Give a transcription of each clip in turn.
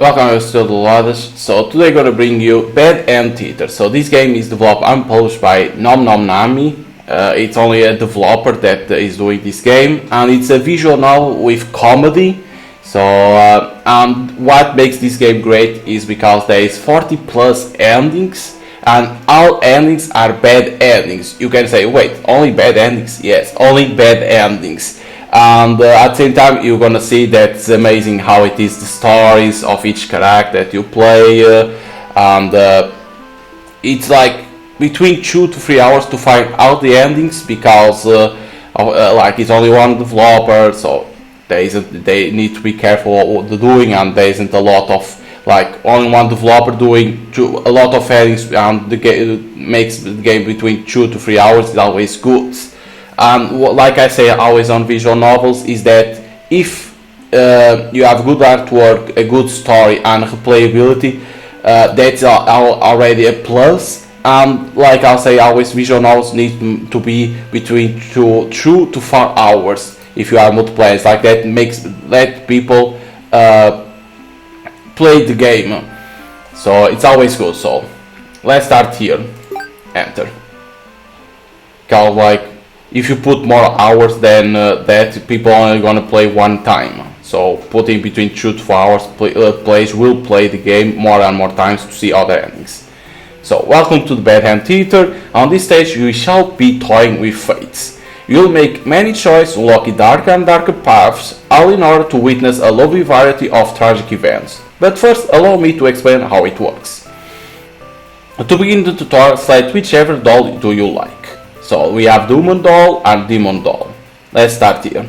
Welcome to the theloladass. So today I'm gonna bring you Bad End Theater. So this game is developed and published by Nom Nom Nami. It's only a developer that is doing this game, and it's a visual novel with comedy. So and what makes this game great is because there is 40 plus endings, and all endings are bad endings. You can say, wait, only bad endings? Yes, only bad endings. And at the same time, you're gonna see that it's amazing how it is the stories of each character that you play, and it's like between 2 to 3 hours to find out the endings because like it's only one developer, so they need to be careful what they're doing, and there isn't a lot of like only one developer doing a lot of endings, and the game makes the game between 2 to 3 hours is always good. And like I say always on visual novels is that if you have good artwork, a good story and replayability, that's already a plus. And like I'll say always, visual novels need to be between 2 to 4 hours if you are multiplayer. Like that makes let people play the game, so it's always good. So let's start here. Enter. Cause like if you put more hours than that, people are only gonna play one time. So putting between 2 to 4 hours, players will play the game more and more times to see other endings. So welcome to the Bad End Theater. On this stage you shall be toying with fates. You'll make many choices, unlocking darker and darker paths, all in order to witness a lovely variety of tragic events. But first allow me to explain how it works. To begin the tutorial, select whichever doll do you like. So we have the Human Doll and Demon Doll. Let's start here.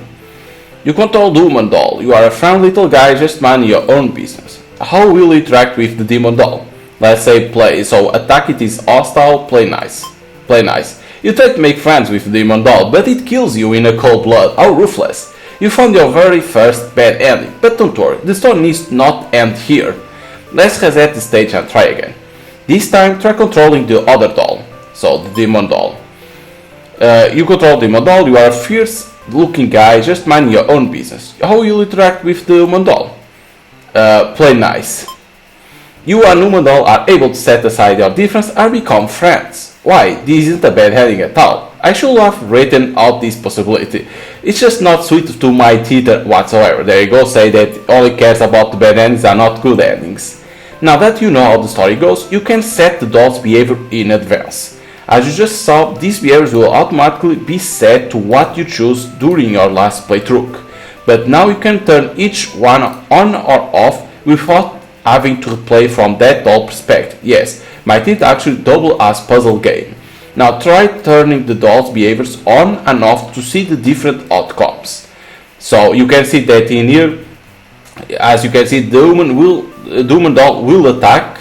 You control the Human Doll. You are a friendly little guy just minding your own business. How will you interact with the Demon Doll? Let's say play. So attack it is hostile, play nice. Play nice. You try to make friends with the Demon Doll, but it kills you in a cold blood. How ruthless. You found your very first bad ending, but don't worry, the story needs not end here. Let's reset the stage and try again. This time try controlling the other doll. So the Demon Doll. You control the Demon Doll, you are a fierce looking guy just minding your own business. How will you interact with the Human Doll? Play nice. You and Human Doll are able to set aside your difference and become friends. Why, this isn't a bad ending at all. I should have written out this possibility. It's just not suited to my theater whatsoever. There you go, say that only cares about the bad endings and not good endings. Now that you know how the story goes, you can set the doll's behavior in advance. As you just saw, these behaviors will automatically be set to what you choose during your last playthrough. But now you can turn each one on or off without having to play from that doll perspective. Yes, might it actually double as puzzle game. Now try turning the doll's behaviors on and off to see the different outcomes. So you can see that in here, as you can see, the Human Doll will attack,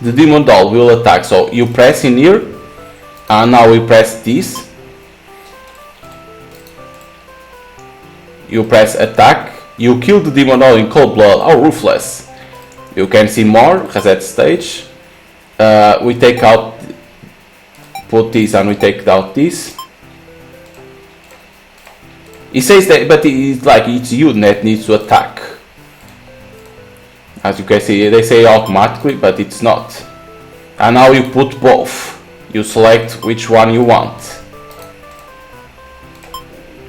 the Demon Doll will attack. So you press in here, and now we press this. You press attack. You kill the Demon Doll in cold blood. How ruthless. You can see more. Reset stage. We take out, put this, and we take out this. It says that, but it's like it's you that needs to attack. As you can see, they say automatically, but it's not. And now you put both. You select which one you want.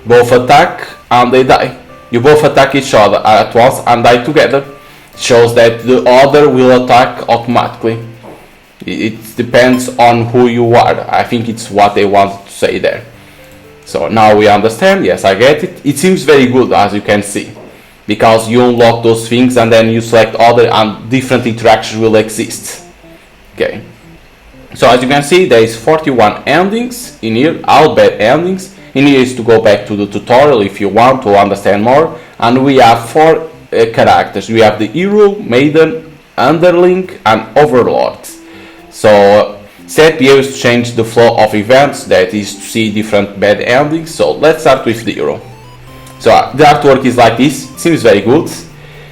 Both attack and they die. You both attack each other at once and die together. It shows that the other will attack automatically. It depends on who you are. I think it's what they wanted to say there. So now we understand. Yes, I get it. It seems very good, as you can see, because you unlock those things and then you select other and different interactions will exist. Okay. So as you can see, there is 41 endings in here, all bad endings. In here is to go back to the tutorial if you want to understand more. And we have 4 characters. We have the hero, maiden, underling, and overlord. So set behaviors to change the flow of events, that is to see different bad endings. So let's start with the hero. So the artwork is like this, it seems very good.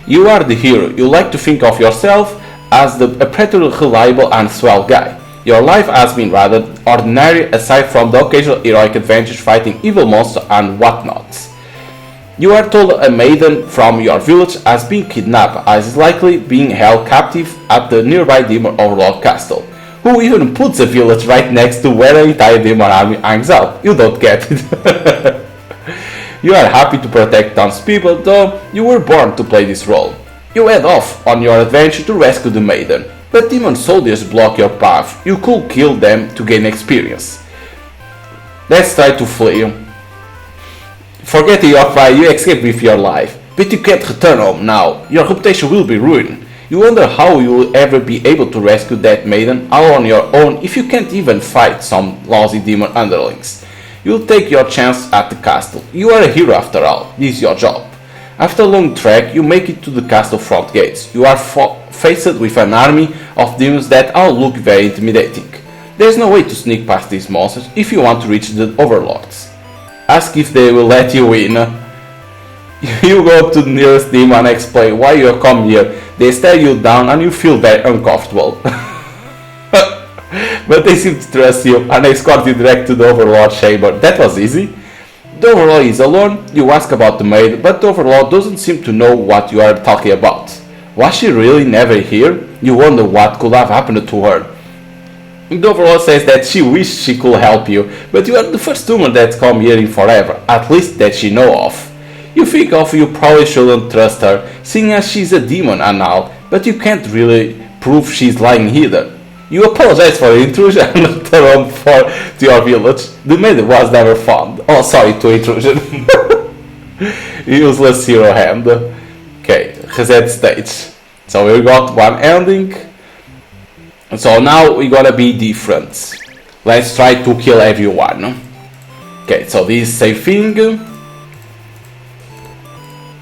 You are the hero. You like to think of yourself as a pretty reliable and swell guy. Your life has been rather ordinary aside from the occasional heroic adventures fighting evil monsters and whatnot. You are told a maiden from your village has been kidnapped and is likely being held captive at the nearby demon overlord castle, who even puts a village right next to where the entire demon army hangs out. You don't get it. You are happy to protect townspeople, though you were born to play this role. You head off on your adventure to rescue the maiden, but demon soldiers block your path. You could kill them to gain experience. Let's try to flee. Forgetting your pride, you escape with your life, but you can't return home now. Your reputation will be ruined. You wonder how you will ever be able to rescue that maiden all on your own if you can't even fight some lousy demon underlings. You'll take your chance at the castle. You are a hero after all. This is your job. After a long trek, you make it to the castle front gates. You are faced with an army of demons that all look very intimidating. There's no way to sneak past these monsters if you want to reach the overlords. Ask if they will let you in. You go to the nearest demon and explain why you have come here. They stare you down and you feel very uncomfortable. But they seem to trust you and escort you direct to the overlord chamber. That was easy. The overlord is alone. You ask about the maid, but the overlord doesn't seem to know what you are talking about. Was she really never here? You wonder what could have happened to her. The overlord says that she wished she could help you, but you are the first woman that's come here in forever, at least that she know of. You think of you probably shouldn't trust her, seeing as she's a demon and all, but you can't really prove she's lying either. You apologize for the intrusion and return home to your village. The maiden was never found. Oh, sorry to intrusion. Useless hero hand. Okay, reset stage. So we got one ending. So now we're gonna be different. Let's try to kill everyone. Okay, so this is same thing.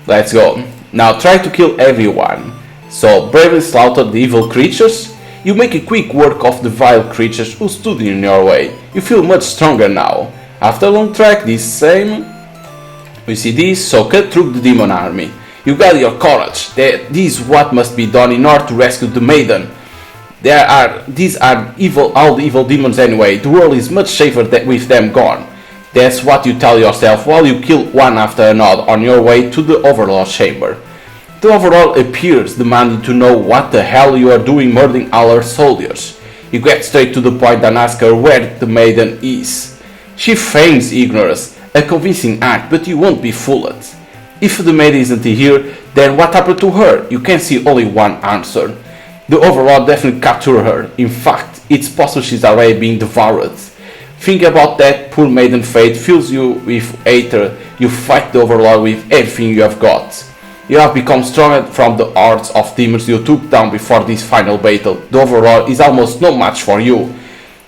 Let's go. Now try to kill everyone. So bravely slaughter the evil creatures. You make a quick work of the vile creatures who stood in your way. You feel much stronger now. After a long trek, we see this, so cut through the demon army. You got your courage. This is what must be done in order to rescue the maiden. These are all the evil demons anyway. The world is much safer with them gone. That's what you tell yourself while you kill one after another on your way to the overlord chamber. The overlord appears, demanding to know what the hell you are doing murdering all her soldiers. You get straight to the point and ask her where the maiden is. She feigns ignorance, a convincing act, but you won't be fooled. If the maiden isn't here, then what happened to her? You can see only one answer. The overlord definitely captured her. In fact, it's possible she's already being devoured. Think about that poor maiden fate fills you with hatred. You fight the overlord with everything you have got. You have become stronger from the hordes of demons you took down before this final battle. The overlord is almost no match for you.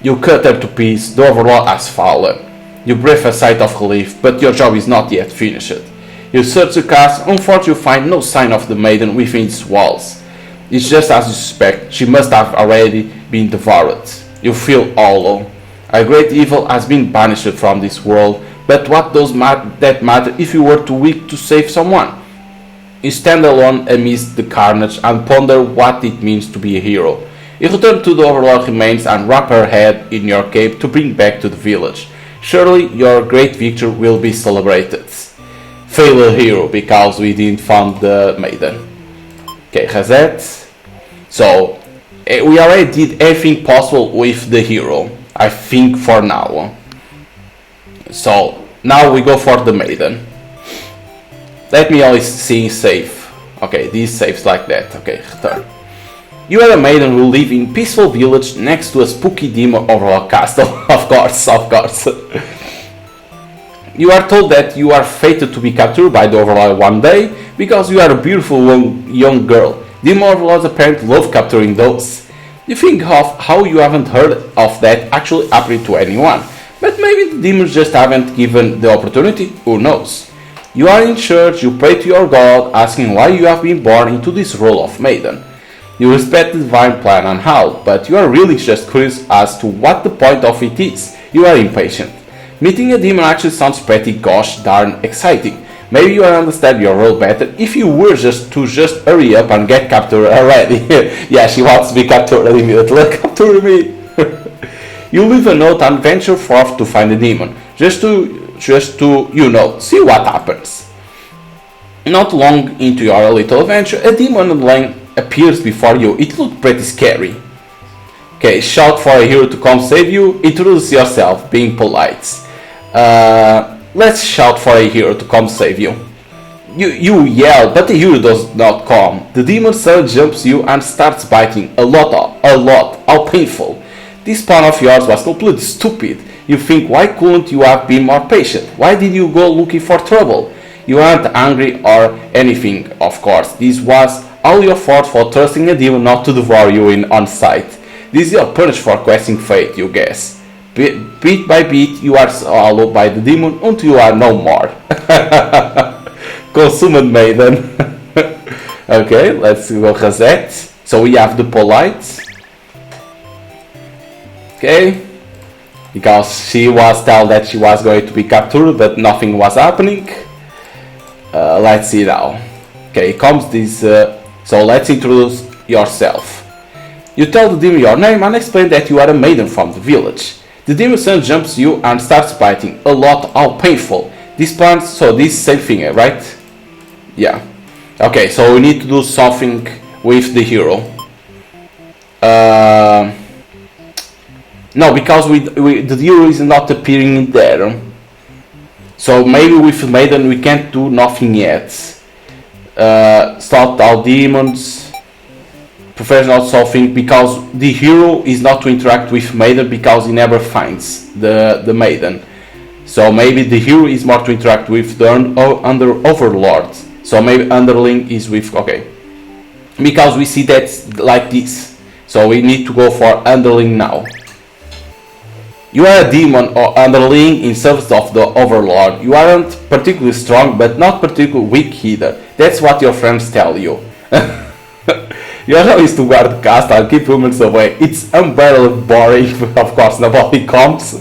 You cut her to pieces. The overlord has fallen. You breathe a sigh of relief, but your job is not yet finished. You search the castle. Unfortunately, you find no sign of the maiden within its walls. It's just as you suspect. She must have already been devoured. You feel hollow. A great evil has been banished from this world, but what does that matter if you were too weak to save someone? You stand alone amidst the carnage and ponder what it means to be a hero. You return to the overlord remains and wrap her head in your cape to bring back to the village. Surely your great victory will be celebrated. Fail a hero because we didn't find the maiden. Okay, reset. So we already did everything possible with the hero, I think, for now. So now we go for the maiden. Let me always see save. Okay, these saves like that. Okay, return. You are a maiden who live in peaceful village next to a spooky demon overlord castle. Of course. You are told that you are fated to be captured by the overlord one day because you are a beautiful young girl. Demon overlords apparently love capturing those. You think of how you haven't heard of that actually happening to anyone, but maybe the demons just haven't given the opportunity. Who knows? You are in church, you pray to your God, asking why you have been born into this role of maiden. You respect the divine plan and how, but you are really just curious as to what the point of it is. You are impatient. Meeting a demon actually sounds pretty gosh darn exciting. Maybe you will understand your role better if you were just hurry up and get captured already. Yeah, she wants to be captured immediately. Capture me! You leave a note and venture forth to find the demon, just to see what happens. Not long into your little adventure, a demon underling appears before you. It looked pretty scary. Okay, shout for a hero to come save you. Introduce yourself, being polite. Let's shout for a hero to come save you. You yell, but the hero does not come. The demon suddenly jumps you and starts biting. A lot. How painful. This plan of yours was completely stupid. You think, why couldn't you have been more patient? Why did you go looking for trouble? You aren't angry or anything, of course. This was all your fault for trusting a demon not to devour you on sight. This is your punishment for questing fate, you guess. Bit by bit, you are swallowed by the demon until you are no more. Consumed maiden. Okay, let's go reset. So we have the polite. Okay. Because she was told that she was going to be captured, but nothing was happening. Let's see now. Okay, comes this. So let's introduce yourself. You tell the demon your name and explain that you are a maiden from the village. The demon son jumps you and starts biting. A lot, how painful. This plan, so this same thing, right? Yeah. Okay, so we need to do something with the hero. No, because the hero is not appearing in there. So maybe with maiden we can't do nothing yet. Start our demons. Professional something, because the hero is not to interact with maiden because he never finds the maiden. So maybe the hero is more to interact with the under overlord. So maybe underling is with, okay, because we see that's like this. So we need to go for underling now. You are a demon or underling in service of the overlord. You aren't particularly strong, but not particularly weak either. That's what your friends tell you. Your job is to guard the castle and keep humans away. It's unbearably boring, of course nobody comes.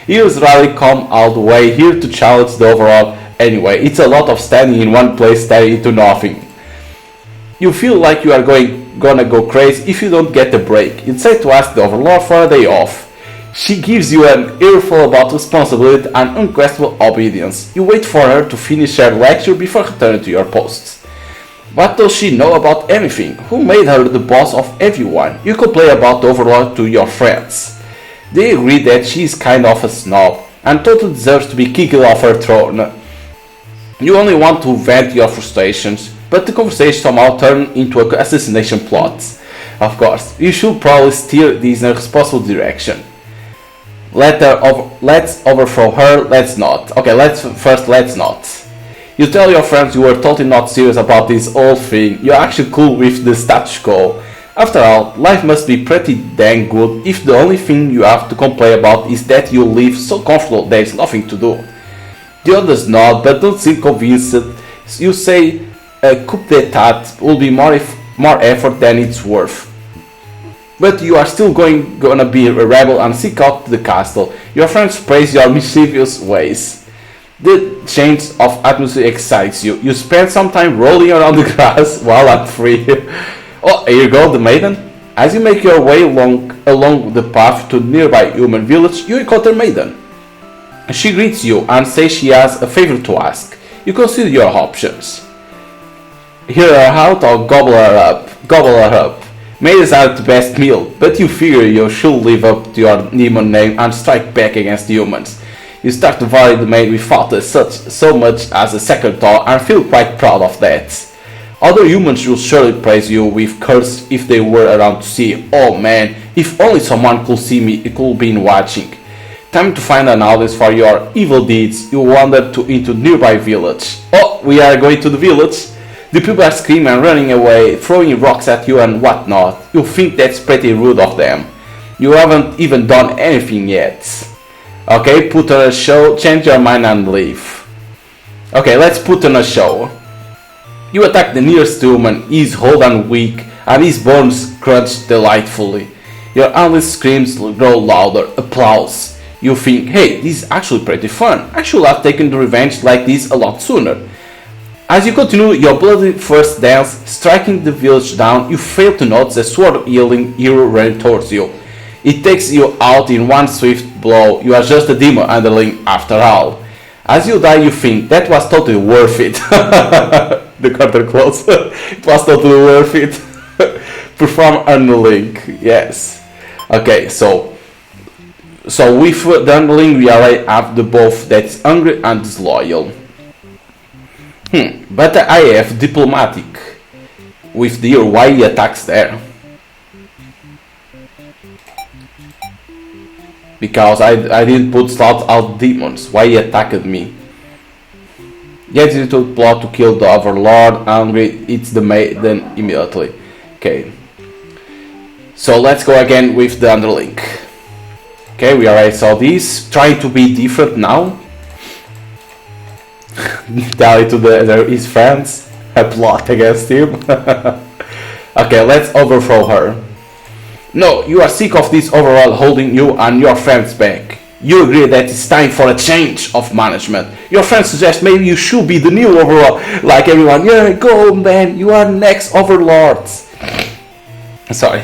Heroes rarely come all the way here to challenge the overall anyway. It's a lot of standing in one place staring into nothing. You feel like you are gonna go crazy if you don't get a break. You decide to ask the overlord for a day off. She gives you an earful about responsibility and unquestionable obedience. You wait for her to finish her lecture before returning to your posts. What does she know about anything? Who made her the boss of everyone? You complain about the overlord to your friends. They agree that she is kind of a snob and totally deserves to be kicked off her throne. You only want to vent your frustrations, but the conversation somehow turned into an assassination plot. Of course, you should probably steer this in a responsible direction. Let's overthrow her, let's not. Okay, let's not. You tell your friends you were totally not serious about this whole thing. You're actually cool with the status quo. After all, life must be pretty dang good if the only thing you have to complain about is that you live so comfortable there is nothing to do. The others nod but don't seem convinced. You say a coup d'etat will be more effort than it's worth. But you are still gonna be a rebel and seek out the castle. Your friends praise your mischievous ways. The change of atmosphere excites you. You spend some time rolling around the grass while I'm free. Oh, here you go, the maiden. As you make your way along the path to the nearby human village, you encounter maiden. She greets you and says she has a favor to ask. You consider your options. Hear her out or gobble her up. Maidens aren't the best meal, but you figure you should live up to your demon name and strike back against the humans. You start to value the maid without so much as a second thought and feel quite proud of that. Other humans will surely praise you with curse if they were around to see. Oh man, if only someone could see me, it could be watching. Time to find an audience for your evil deeds. You wander into nearby village. Oh, we are going to the village. The people are screaming and running away, throwing rocks at you and whatnot. You think that's pretty rude of them. You haven't even done anything yet. Okay, put on a show, change your mind and leave. Okay, let's put on a show. You attack the nearest human, he's old and weak, and his bones crunch delightfully. Your endless screams grow louder, applause. You think, hey, this is actually pretty fun. I should have taken the revenge like this a lot sooner. As you continue your bloody first dance, striking the village down, you fail to notice a sword-wielding hero running towards you. It takes you out in one swift blow. You are just a demon underling after all. As you die, you think that was totally worth it. The curtain close. It was totally worth it. Perform underling. Yes. Okay, so with the underling we already have the both that's hungry and disloyal. But I have diplomatic with deer. Why he attacks there? Because I didn't put slot out demons. Why he attacked me? Get into the plot to kill the overlord. Hungry, it's the maiden immediately. Okay. So let's go again with the underlink. Okay, we already saw this. Trying to be different now. Tell it to his friends. A plot against him. Okay, let's overthrow her. No, you are sick of this overlord holding you and your friends back. You agree that it's time for a change of management. Your friends suggest maybe you should be the new overlord. Like everyone, yeah, go man, you are next overlords. Sorry.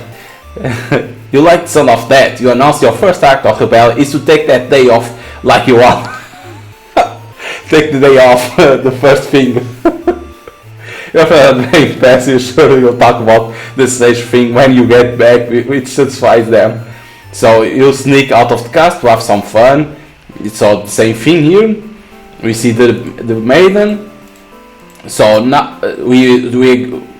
You like the sound of that. You announce your first act of rebellion is to take that day off like you want. Take the day off, the first thing. Your friend very passive, sure you'll talk about the stage thing when you get back, which satisfies them. So you sneak out of the cast to have some fun. It's all the same thing here. We see the maiden. So now we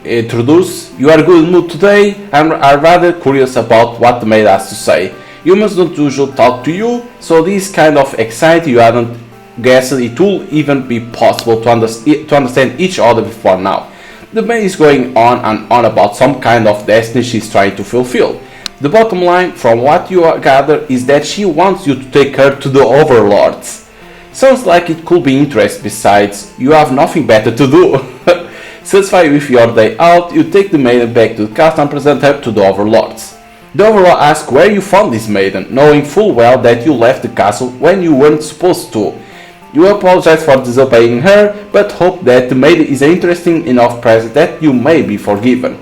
introduce. You are good mood today and are rather curious about what the maid has to say. Humans don't usually talk to you, so this kind of anxiety you hadn't guessed it will even be possible to understand each other before now. The maid is going on and on about some kind of destiny she's trying to fulfill. The bottom line, from what you gather, is that she wants you to take her to the overlords. Sounds like it could be interesting. Besides, you have nothing better to do. Satisfied with your day out, you take the maiden back to the castle and present her to the overlords. The overlord asks where you found this maiden, knowing full well that you left the castle when you weren't supposed to. You apologize for disobeying her, but hope that the maiden is an interesting enough present that you may be forgiven.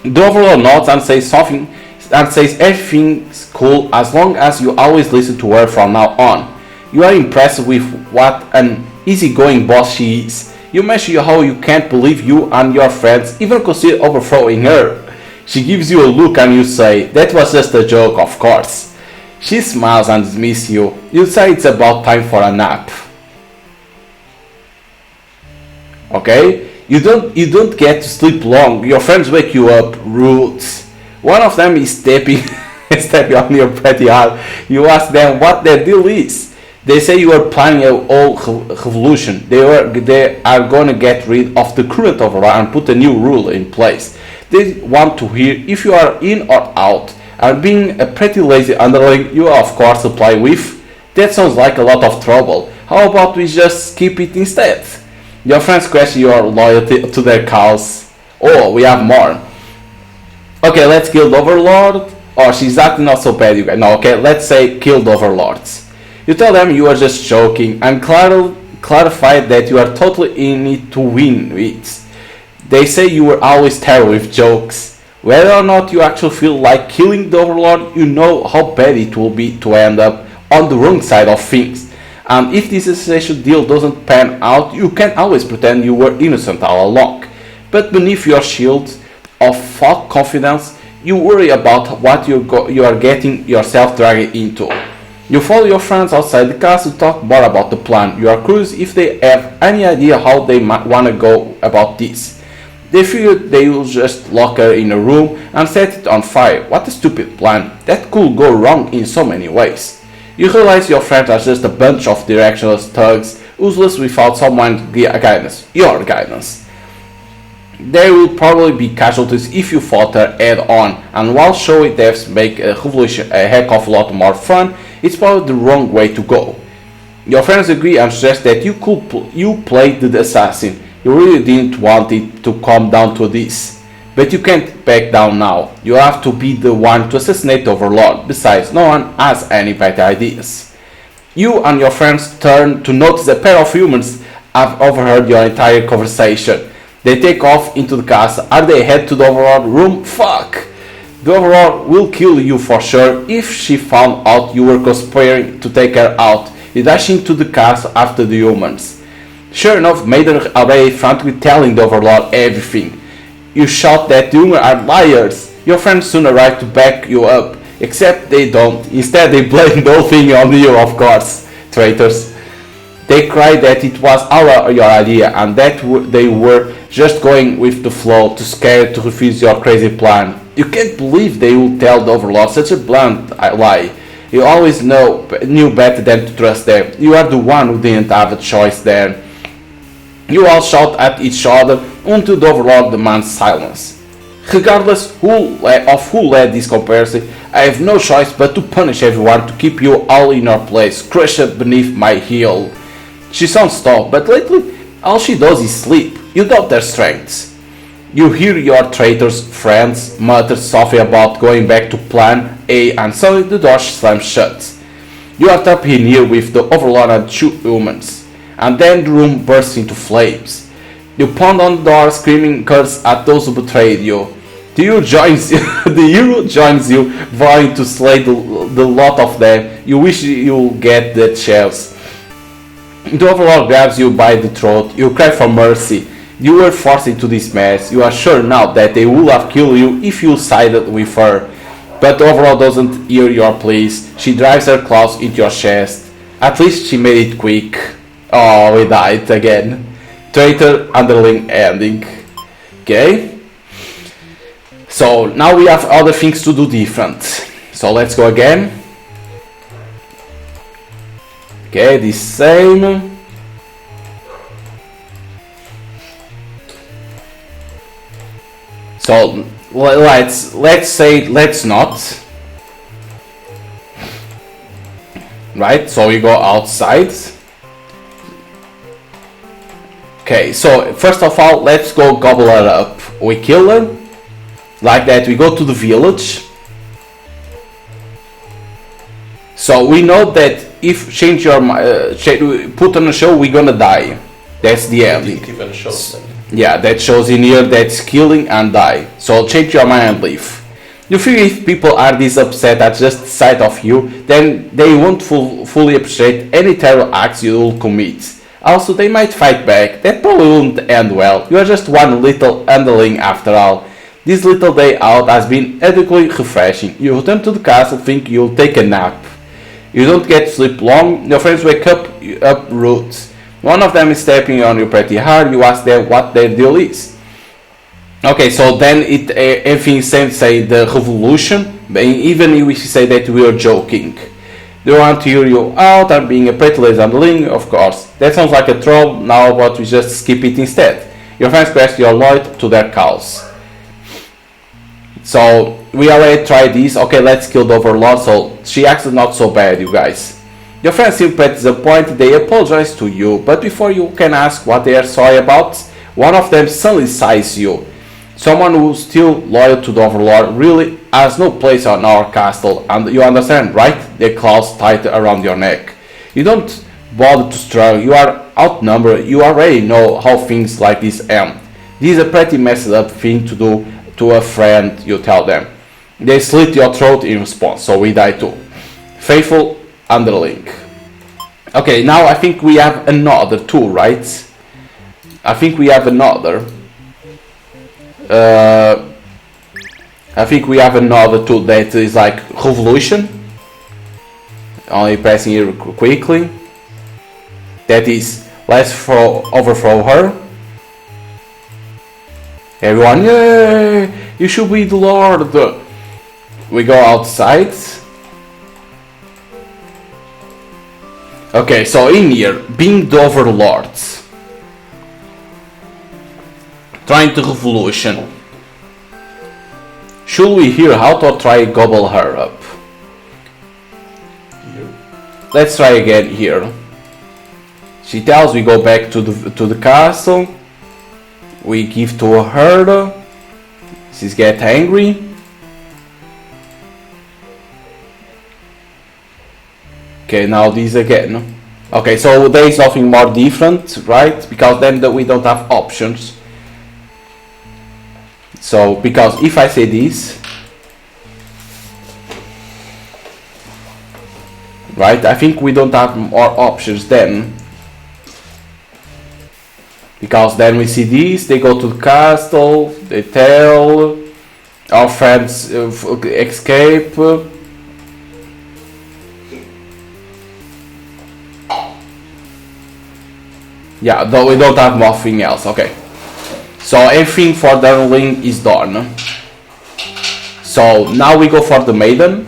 The overlord nods and says something and says everything's cool as long as you always listen to her from now on. You are impressed with what an easygoing boss she is. You mention how you can't believe you and your friends even consider overthrowing her. She gives you a look and you say, that was just a joke, of course. She smiles and dismisses you. You say it's about time for a nap. Okay? You don't get to sleep long. Your friends wake you up. Rude. One of them is stepping on your pretty hard. You ask them what their deal is. They say you are planning a whole revolution. They are gonna get rid of the current overlord and put a new rule in place. They want to hear if you are in or out. And being a pretty lazy underling, you are of course reply with, that sounds like a lot of trouble. How about we just skip it instead? Your friends question your loyalty to their cause. Oh, we have more. Okay, let's kill the overlord. Or she's acting not so bad, you guys. No, okay, let's say kill the overlords. You tell them you are just joking and clarify that you are totally in it to win it. They say you were always terrible with jokes. Whether or not you actually feel like killing the overlord, you know how bad it will be to end up on the wrong side of things. And if this assassination deal doesn't pan out, you can always pretend you were innocent all along. But beneath your shield of false confidence, you worry about what you are getting yourself dragged into. You follow your friends outside the castle to talk more about the plan. You are curious if they have any idea how they might want to go about this. They figure they will just lock her in a room and set it on fire. What a stupid plan. That could go wrong in so many ways. You realize your friends are just a bunch of directionless thugs, useless without someone's guidance, your guidance. There will probably be casualties if you fought her head on, and while showy deaths make a revolution a heck of a lot more fun, it's probably the wrong way to go. Your friends agree and suggest that you played the assassin. You really didn't want it to come down to this. But you can't back down now. You have to be the one to assassinate the overlord. Besides, no one has any better ideas. You and your friends turn to notice a pair of humans have overheard your entire conversation. They take off into the castle. Are they head to the overlord room? Fuck! The overlord will kill you for sure if she found out you were conspiring to take her out. You dash into the castle after the humans. Sure enough, Maiden already frantically telling the Overlord everything. You shout that the humans are liars. Your friends soon arrive to back you up, except they don't. Instead, they blame the whole thing on you, of course, traitors. They cry that it was all your idea and that they were just going with the flow, too scared to refuse your crazy plan. You can't believe they would tell the Overlord such a blunt lie. You always knew better than to trust them. You are the one who didn't have a choice there. You all shout at each other until the Overlord demands silence. Regardless of who led this conspiracy, I have no choice but to punish everyone to keep you all in your place, crushed beneath my heel. She sounds tough, but lately all she does is sleep. You doubt their strengths. You hear your traitor's friends mutter softly about going back to Plan A, and suddenly the door slams shut. You are trapped in here with the Overlord and 2 humans, and then the room bursts into flames. You pound on the door, screaming curse at those who betrayed you. The hero joins you, vowing to slay the lot of them. You wish you get that chance. The Overlord grabs you by the throat. You cry for mercy. You were forced into this mess. You are sure now that they would have killed you if you sided with her. But the Overlord doesn't hear your pleas. She drives her claws into your chest. At least she made it quick. Oh, we died again. Traitor underling ending. Okay. So now we have other things to do different. So let's go again. Okay, the same. So let's say let's not. Right, so we go outside. Okay, so first of all, let's go gobble her up. We kill her. Like that, we go to the village. So we know that if change your put on a show, we're gonna die. That's the ending. Even shows them. Yeah, that shows in here that's killing and die. So change your mind and leave. You feel if people are this upset at just the sight of you, then they won't fully appreciate any terrible acts you will commit. Also, they might fight back. That probably won't end well. You are just one little underling after all. This little day out has been adequately refreshing. You return to the castle, think you'll take a nap. You don't get to sleep long. Your friends wake up roots. One of them is stepping on you pretty hard. You ask them what their deal is. Okay, so then everything seems to say the revolution, even if we say that we are joking. They want to hear you out and being a pretty lazy underling, of course. That sounds like a troll now, but we just skip it instead. Your friends question your loyalty to their cause. So we already tried this. Okay, let's kill the Overlord. So she acted not so bad, you guys. Your friends seem pretty disappointed. They apologize to you, but before you can ask what they are sorry about, one of them suddenly sighs you. Someone who's still loyal to the Overlord really has no place on our castle, and you understand, right? Their claws tight around your neck. You don't bother to struggle. You are outnumbered. You already know how things like this end. This is a pretty messed up thing to do to a friend, you tell them. They slit your throat in response, so we die too. Faithful underling. Okay, now I think we have another too, right? I think we have another. I think we have another tool that is like revolution. Only pressing here quickly. That is, let's overthrow her. Everyone, yay! You should be the Lord. We go outside. Okay, so in here, being the Overlords, trying to revolution. Should we hear out or try gobble her up? Here. Let's try again here. She tells we go back to the castle. We give to her. She's get angry. Okay, now this again. Okay, so there is nothing more different, right? Because then we don't have options. So, because if I say this, right? I think we don't have more options then. Because then we see these, they go to the castle, they tell our friends escape. Yeah, though we don't have nothing else, okay. So everything for the underling is done. So now we go for the maiden.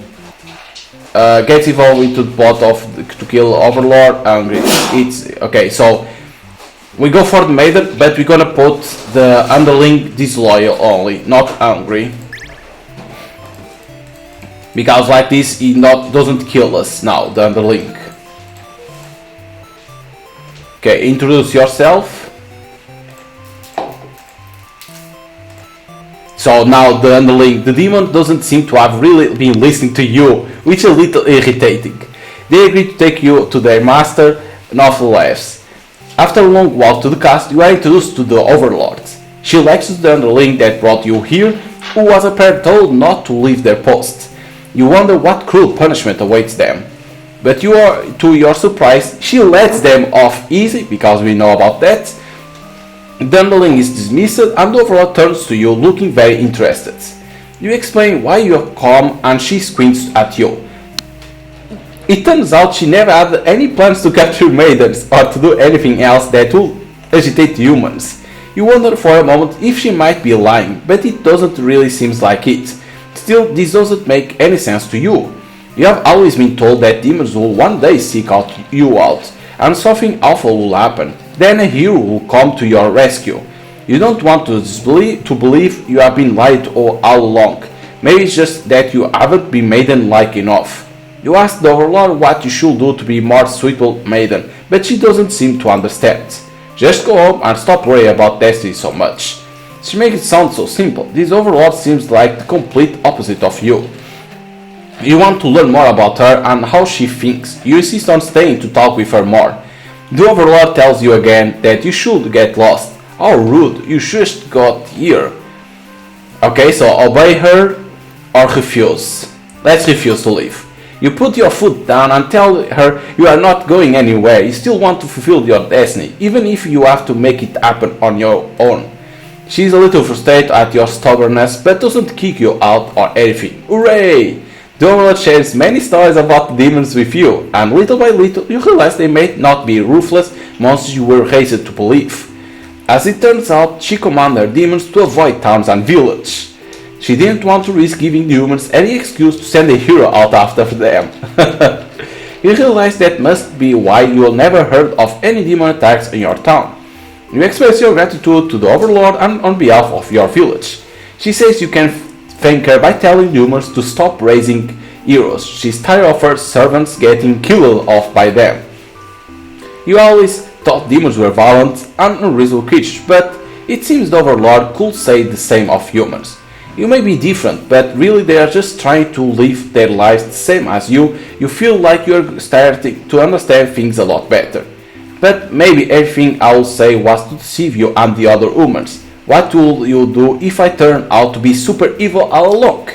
Gets evolved into the plot of to kill Overlord. Angry. It's okay. So we go for the maiden, but we're gonna put the underling disloyal only, not angry, because like this he doesn't kill us now. The underling. Okay, introduce yourself. So now the underling, the demon doesn't seem to have really been listening to you, which is a little irritating. They agree to take you to their master, theloladass. After a long walk to the castle, you are introduced to the Overlord. She lectures the underling that brought you here, who was apparently told not to leave their post. You wonder what cruel punishment awaits them. But to your surprise, she lets them off easy, because we know about that. The underling is dismissed and the Overlord turns to you looking very interested. You explain why you are calm and she squints at you. It turns out she never had any plans to capture maidens or to do anything else that will agitate humans. You wonder for a moment if she might be lying, but it doesn't really seem like it. Still, this doesn't make any sense to you. You have always been told that demons will one day seek you out, and something awful will happen. Then a hero will come to your rescue. You don't want to believe you have been lied all along. Maybe it's just that you haven't been maiden-like enough. You ask the Overlord what you should do to be more suitable maiden, but she doesn't seem to understand. Just go home and stop worrying about destiny so much. She makes it sound so simple. This Overlord seems like the complete opposite of you. You want to learn more about her and how she thinks. You insist on staying to talk with her more. The Overlord tells you again that you should get lost. How rude, you just got here. Okay, so obey her or refuse. Let's refuse to leave. You put your foot down and tell her you are not going anywhere. You still want to fulfill your destiny, even if you have to make it happen on your own. She is a little frustrated at your stubbornness, but doesn't kick you out or anything. Hooray! The Overlord shares many stories about the demons with you, and little by little you realize they may not be ruthless monsters you were raised to believe. As it turns out, she commanded her demons to avoid towns and villages. She didn't want to risk giving the humans any excuse to send a hero out after them. You realize that must be why you will never heard of any demon attacks in your town. You express your gratitude to the Overlord and on behalf of your village. She says you can thank her by telling humans to stop raising heroes. She's tired of her servants getting killed off by them. You always thought demons were violent and unreasonable creatures, but it seems the Overlord could say the same of humans. You may be different, but really they are just trying to live their lives the same as you. You feel like you're starting to understand things a lot better. But maybe everything I will say was to deceive you and the other humans. What will you do if I turn out to be super evil all along?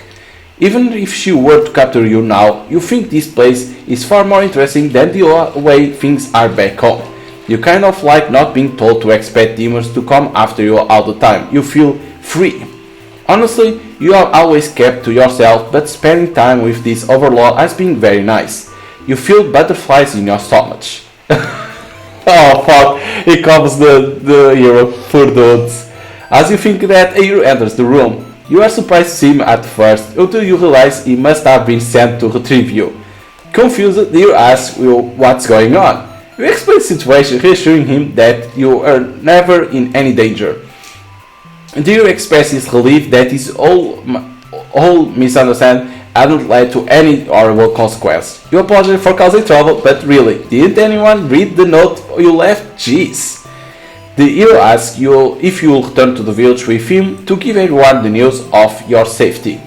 Even if she were to capture you now, you think this place is far more interesting than the way things are back home. You kind of like not being told to expect demons to come after you all the time. You feel free. Honestly, you have always kept to yourself, but spending time with this Overlord has been very nice. You feel butterflies in your stomach. Oh fuck, here comes the hero, poor dudes. As you think that a hero enters the room, you are surprised to see him at first, until you realize he must have been sent to retrieve you. Confused, the hero asks you what's going on. You explain the situation, reassuring him that you are never in any danger. The hero expresses relief that his whole misunderstanding hadn't led to any horrible consequence. You apologize for causing trouble, but really, didn't anyone read the note you left? Jeez. The hero asks you if you will return to the village with him to give everyone the news of your safety.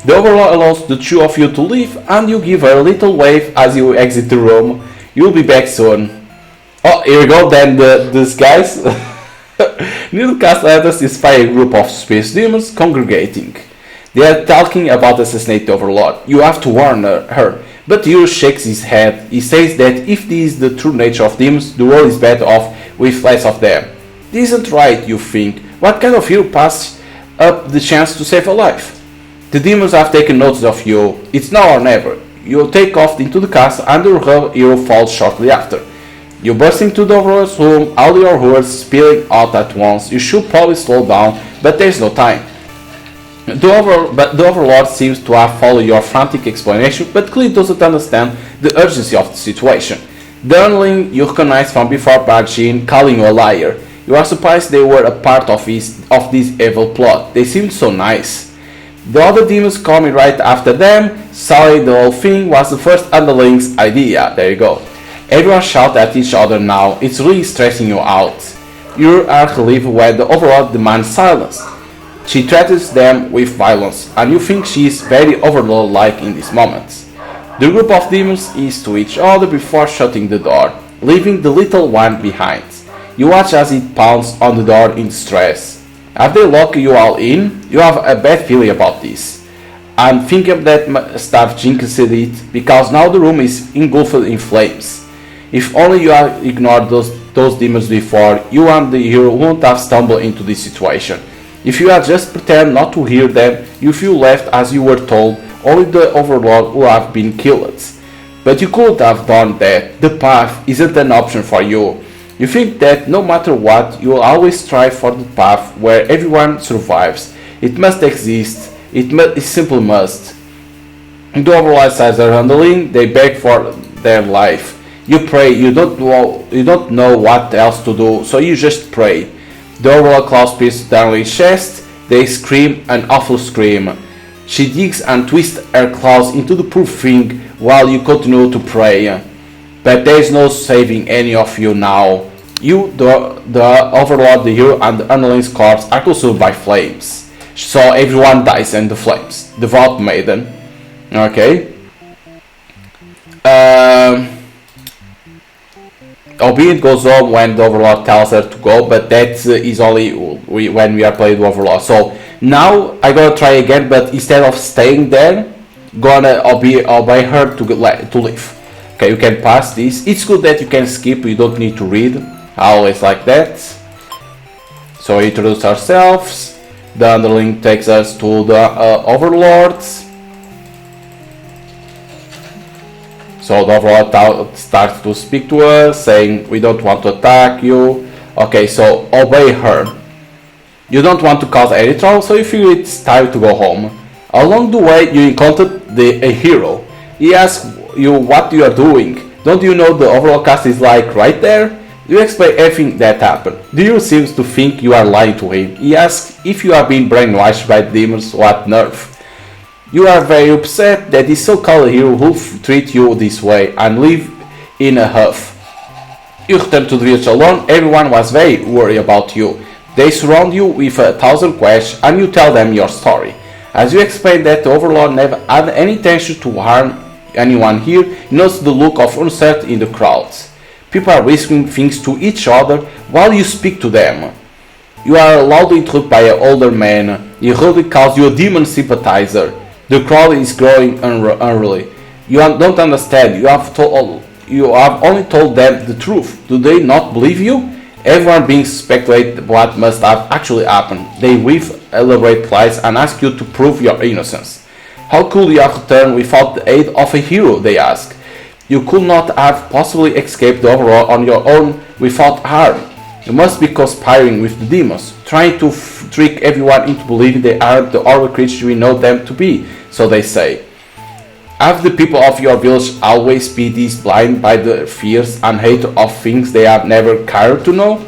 The Overlord allows the two of you to leave, and you give her a little wave as you exit the room. You'll be back soon. Oh, here we go, then these guys. Near the castle entrance is a group of space demons congregating. They are talking about assassinating the Overlord. You have to warn her, But Hero shakes his head. He says that if this is the true nature of demons, the world is better off with less of them. This isn't right, you think. What kind of hero passes up the chance to save a life? The demons have taken notice of you. It's now or never. You take off into the castle and the hero falls shortly after. You burst into the Overlord's room, all your words spilling out at once. You should probably slow down, but there's no time. The Overlord seems to have followed your frantic explanation, but clearly doesn't understand the urgency of the situation. The underling you recognize from before barged in, calling you a liar. You are surprised they were a part of this evil plot. They seemed so nice. The other demons coming right after them. Sorry, the whole thing was the first underling's idea. There you go. Everyone shouts at each other now. It's really stressing you out. You are relieved when the Overlord demands silence. She threatens them with violence, and you think she is very Overlord-like in these moments. The group of demons is to each other before shutting the door, leaving the little one behind. You watch as it pounds on the door in distress. Have they locked you all in? You have a bad feeling about this. I'm thinking that staff jinxed it, because now the room is engulfed in flames. If only you had ignored those demons before, you and the hero wouldn't have stumbled into this situation. If you had just pretended not to hear them, if you left as you were told, only the Overlord would have been killed. But you couldn't have done that. The path isn't an option for you. You think that no matter what, you will always strive for the path where everyone survives. It must exist. It simply must. The Overlord says they're handling, they beg for their life. You pray, you don't know what else to do, so you just pray. The Overlord claws pierces down his chest. They scream an awful scream. She digs and twists her claws into the poor thing while you continue to pray. But there is no saving any of you now. You, the Overlord, the hero, and the underling's corpse are consumed by flames. So everyone dies in the flames. The Vault Maiden. Okay. Albeit goes on when the Overlord tells her to go, but that is only when we are playing the Overlord. So now I'm gonna try again, but instead of staying there, gonna obey her to leave. Okay, you can pass this. It's good that you can skip, you don't need to read. I always like that. So we introduce ourselves. The underling takes us to the Overlords. So the Overlord starts to speak to us, saying we don't want to attack you. Okay, so obey her. You don't want to cause any trouble, so you feel it's time to go home. Along the way, you encountered a hero. He asks you what you are doing. Don't you know the Overlord cast is like right there? You explain everything that happened. The hero seems to think you are lying to him. He asks if you are being brainwashed by demons, what nerve. You are very upset that this so-called hero will treat you this way and live in a huff. You return to the village alone. Everyone was very worried about you. They surround you with 1,000 questions and you tell them your story. As you explain that the Overlord never had any intention to harm anyone here, you notice the look of uncertainty in the crowds. People are whispering things to each other while you speak to them. You are loudly interrupted by an older man. He rudely calls you a demon sympathizer. The crowd is growing unruly. You don't understand. You have only told them the truth. Do they not believe you? Everyone being speculated what must have actually happened. They weave elaborate lies and ask you to prove your innocence. How could you have returned without the aid of a hero? They ask. You could not have possibly escaped the Overlord on your own without harm. You must be conspiring with the demons, trying to trick everyone into believing they aren't the horrible creatures we know them to be, so they say. Have the people of your village always be this blind by the fears and hate of things they have never cared to know?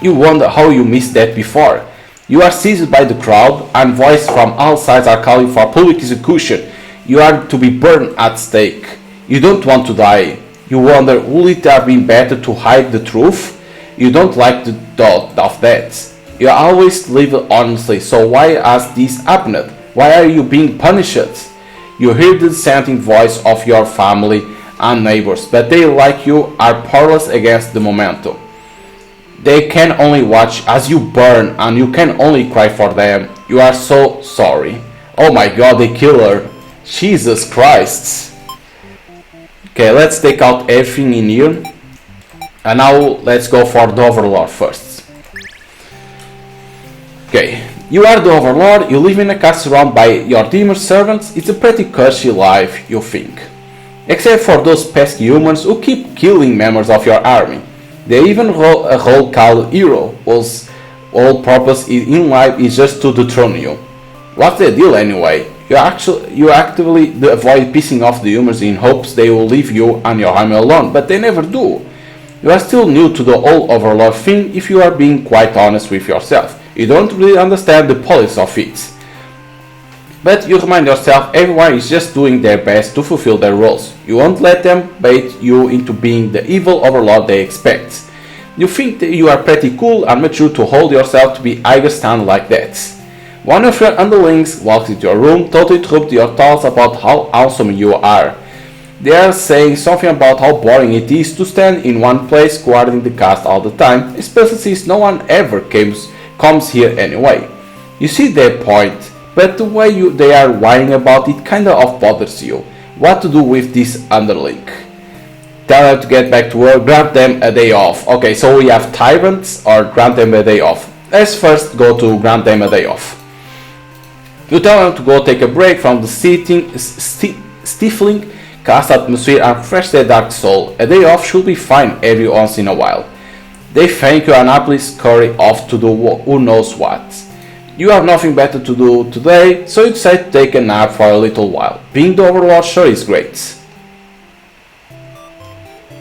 You wonder how you missed that before. You are seized by the crowd, and voices from all sides are calling for public execution. You are to be burned at stake. You don't want to die. You wonder, would it have been better to hide the truth? You don't like the thought of that. You always live honestly, so why has this happened? Why are you being punished? You hear the dissenting voice of your family and neighbors, but they, like you, are powerless against the momentum. They can only watch as you burn, and you can only cry for them. You are so sorry. Oh my God, they killed her. Jesus Christ. Okay, let's take out everything in here. And now let's go for the Overlord first. Okay, you are the Overlord, you live in a castle surrounded by your demon servants. It's a pretty cushy life, you think. Except for those pesky humans who keep killing members of your army. They even roll a role called Hero, whose whole purpose in life is just to dethrone you. What's the deal anyway? You actively avoid pissing off the humans in hopes they will leave you and your army alone, but they never do. You are still new to the whole Overlord thing if you are being quite honest with yourself. You don't really understand the politics of it. But you remind yourself everyone is just doing their best to fulfill their roles. You won't let them bait you into being the evil Overlord they expect. You think that you are pretty cool and mature to hold yourself to be stand like that. One of your underlings walks into your room, totally interrupts your thoughts about how awesome you are. They are saying something about how boring it is to stand in one place guarding the cast all the time, especially since no one ever comes here anyway. You see their point, but the way they are whining about it kinda bothers you. What to do with this underling? Tell them to get back to work, grant them a day off. Okay, so we have tyrants or grant them a day off. Let's first go to grant them a day off. You tell them to go take a break from the stifling cast atmosphere and refresh their dark soul. A day off should be fine every once in a while. They thank you and happily scurry off to do who knows what. You have nothing better to do today, so you decide to take a nap for a little while. Being the Overlord sure is great.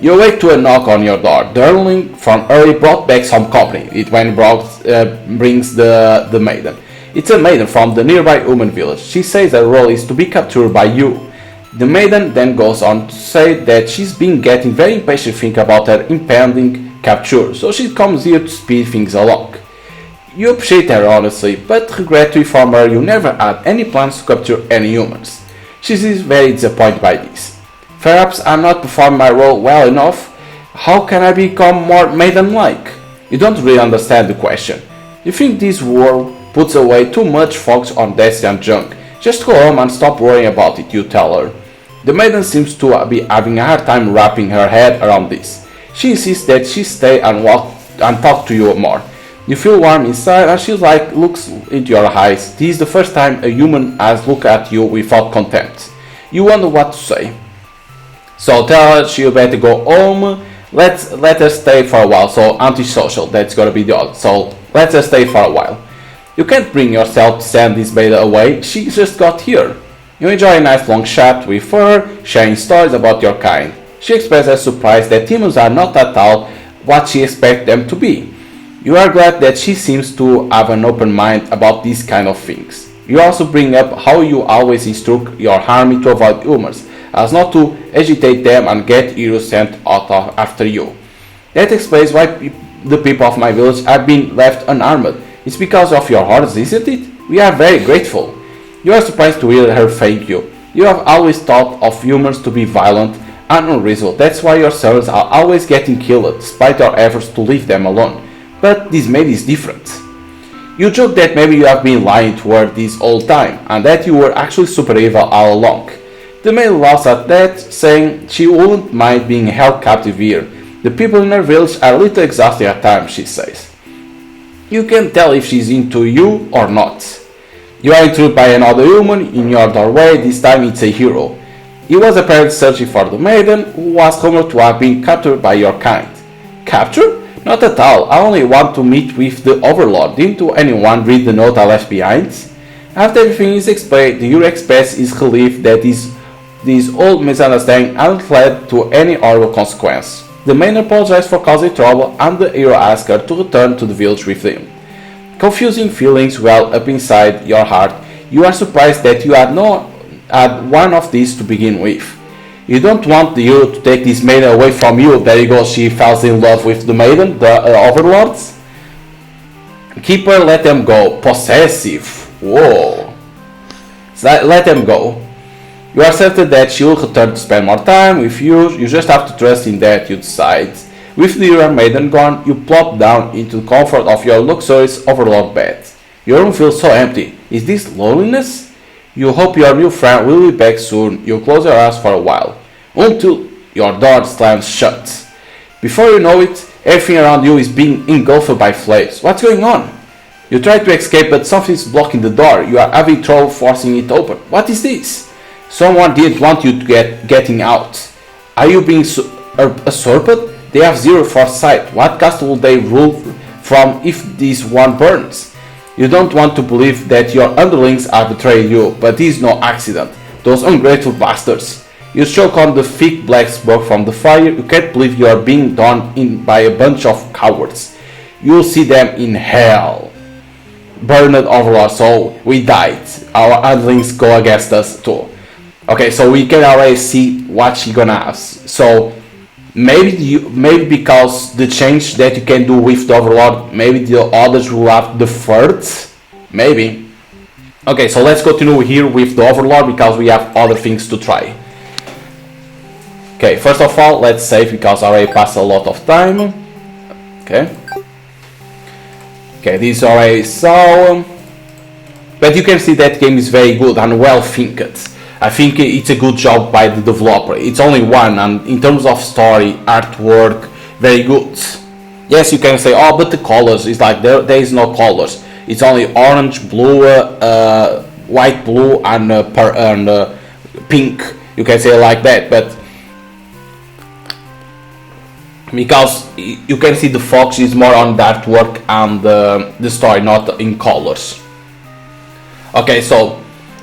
You awake to a knock on your door. The Erling from early brought back some company. It brings the maiden. It's a maiden from the nearby human village. She says her role is to be captured by you. The maiden then goes on to say that she's been getting very impatient thinking about her impending capture, so she comes here to speed things along. You appreciate her honestly, but regret to inform her you never had any plans to capture any humans. She is very disappointed by this. Perhaps I'm not performing my role well enough. How can I become more maiden-like? You don't really understand the question. You think this world puts away too much focus on destiny and junk. Just go home and stop worrying about it, you tell her. The maiden seems to be having a hard time wrapping her head around this. She insists that she stay and talk to you more. You feel warm inside and she looks into your eyes. This is the first time a human has looked at you without contempt. You wonder what to say. So tell her she better go home. Let her stay for a while. So antisocial, that's gonna be the odd. So let her stay for a while. You can't bring yourself to send this beta away. She just got here. You enjoy a nice long chat with her, sharing stories about your kind. She expresses surprise that humans are not at all what she expects them to be. You are glad that she seems to have an open mind about these kind of things. You also bring up how you always instruct your army to avoid humans, as not to agitate them and get heroes sent out after you. That explains why the people of my village have been left unarmed. It's because of your orders, isn't it? We are very grateful. You are surprised to hear her thank you. You have always thought of humans to be violent and unreasonable. That's why your servants are always getting killed, despite your efforts to leave them alone. But this maid is different. You joke that maybe you have been lying to her this whole time, and that you were actually super evil all along. The maid laughs at that, saying she wouldn't mind being held captive here. The people in her village are a little exhausted at times, she says. You can tell if she's into you or not. You are intruded by another human in your doorway. This time it's a hero. He was apparently searching for the maiden, who was rumored to have been captured by your kind. Captured? Not at all. I only want to meet with the Overlord. Didn't anyone read the note I left behind? After everything is explained, the hero expresses his relief that this old misunderstanding hadn't led to any horrible consequence. The maiden apologized for causing trouble, and the hero asks her to return to the village with him. Confusing feelings well up inside your heart. You are surprised that you had one of these to begin with. You don't want the hero to take this maiden away from you. There you go, she falls in love with the maiden, the overlords. Keep her, let them go. Possessive. Whoa. Let them go. You are certain that she will return to spend more time with you. You just have to trust in that you decide. With the hero maiden gone, you plop down into the comfort of your luxurious overlord bed. Your room feels so empty. Is this loneliness? You hope your new friend will be back soon. You close your eyes for a while. Until Your door slams shut. Before you know it, everything around you is being engulfed by flames. What's going on? You try to escape, but something's blocking the door. You are having trouble forcing it open. What is this? Someone didn't want you to getting out. Are you being usurped? They have zero foresight. What castle will they rule from if this one burns? You don't want to believe that your underlings are betraying you, but this is no accident. Those ungrateful bastards. You choke on the thick black smoke from the fire. You can't believe you are being done in by a bunch of cowards. You'll see them in hell. Burned Overlord, so we died. Our underlings go against us too. Okay, so we can already see what she gonna ask. So maybe because the change that you can do with the Overlord, maybe the others will have deferred. Maybe. Okay, so let's continue here with the Overlord because we have other things to try. Okay, first of all, let's save because I already passed a lot of time. Okay. Okay, this already saw. But you can see that game is very good and well thinked. I think it's a good job by the developer. It's only one, and in terms of story, artwork, very good. Yes, you can say, oh, but the colors is like there is no colors. It's only orange, blue, white, blue, and pink. You can say like that, but because you can see the focus is more on the artwork and the story, not in colors. Okay, so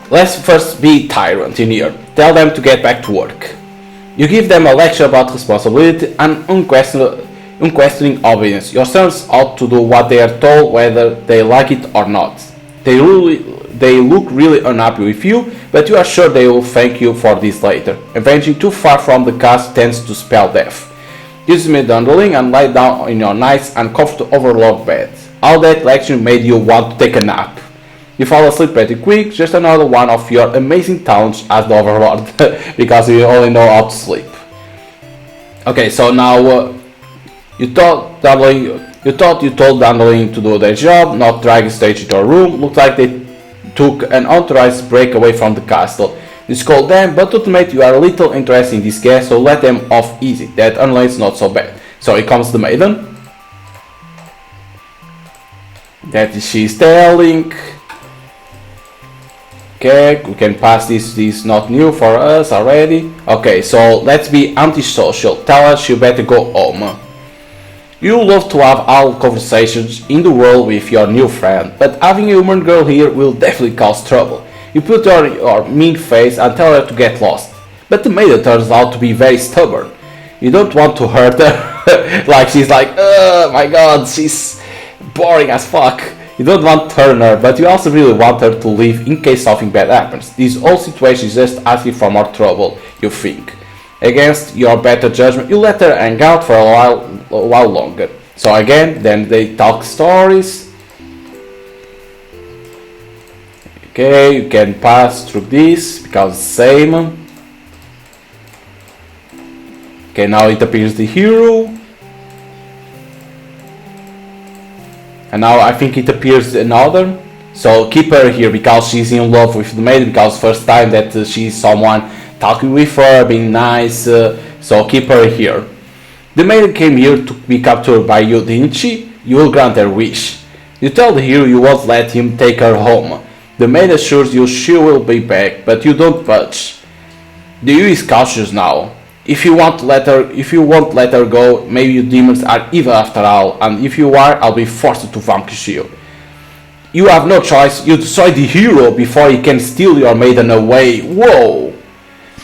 let's first be tyrant in here. Tell them to get back to work. You give them a lecture about responsibility and unquestioning obedience. Your sons ought to do what they are told, whether they like it or not. They look really unhappy with you, but you are sure they will thank you for this later. Avenging too far from the cast tends to spell death. Use me the underling and lie down in your nice and comfortable Overlord bed. All that lecture made you want to take a nap. You fall asleep pretty quick, just another one of your amazing talents as the Overlord, because you only know how to sleep. Okay, so now you thought you told the underling to do their job, not drag stage into a room. Looked like they took an unauthorized break away from the castle. You scold them, but ultimately you are a little interested in this guest, so let them off easy. That underling is not so bad. So here comes the maiden. That she's telling. Okay, we can pass this is not new for us already. Okay, so let's be antisocial. Tell us you better go home. You love to have all conversations in the world with your new friend, but having a human girl here will definitely cause trouble. You put your mean face and tell her to get lost, but the maiden turns out to be very stubborn. You don't want to hurt her, like she's like, oh my god, she's boring as fuck. You don't want to turn her, but you also really want her to leave in case something bad happens. This whole situation is just asking for more trouble, you think. Against your better judgment, you let her hang out for a while longer. So again, then they talk stories. Okay, you can pass through this because it's same. Okay, now it appears the hero. And now I think it appears another. So keep her here because she's in love with the maiden, because first time that she's someone talking with her, being nice. So keep her here. The maiden came here to be captured by you, didn't she? You will grant her wish. You tell the hero you won't let him take her home. The maid assures you she will be back, but you don't budge. The hero is cautious now. If you won't let her go, maybe you demons are evil after all, and if you are, I'll be forced to vanquish you. You have no choice. You destroy the hero before he can steal your maiden away. Whoa!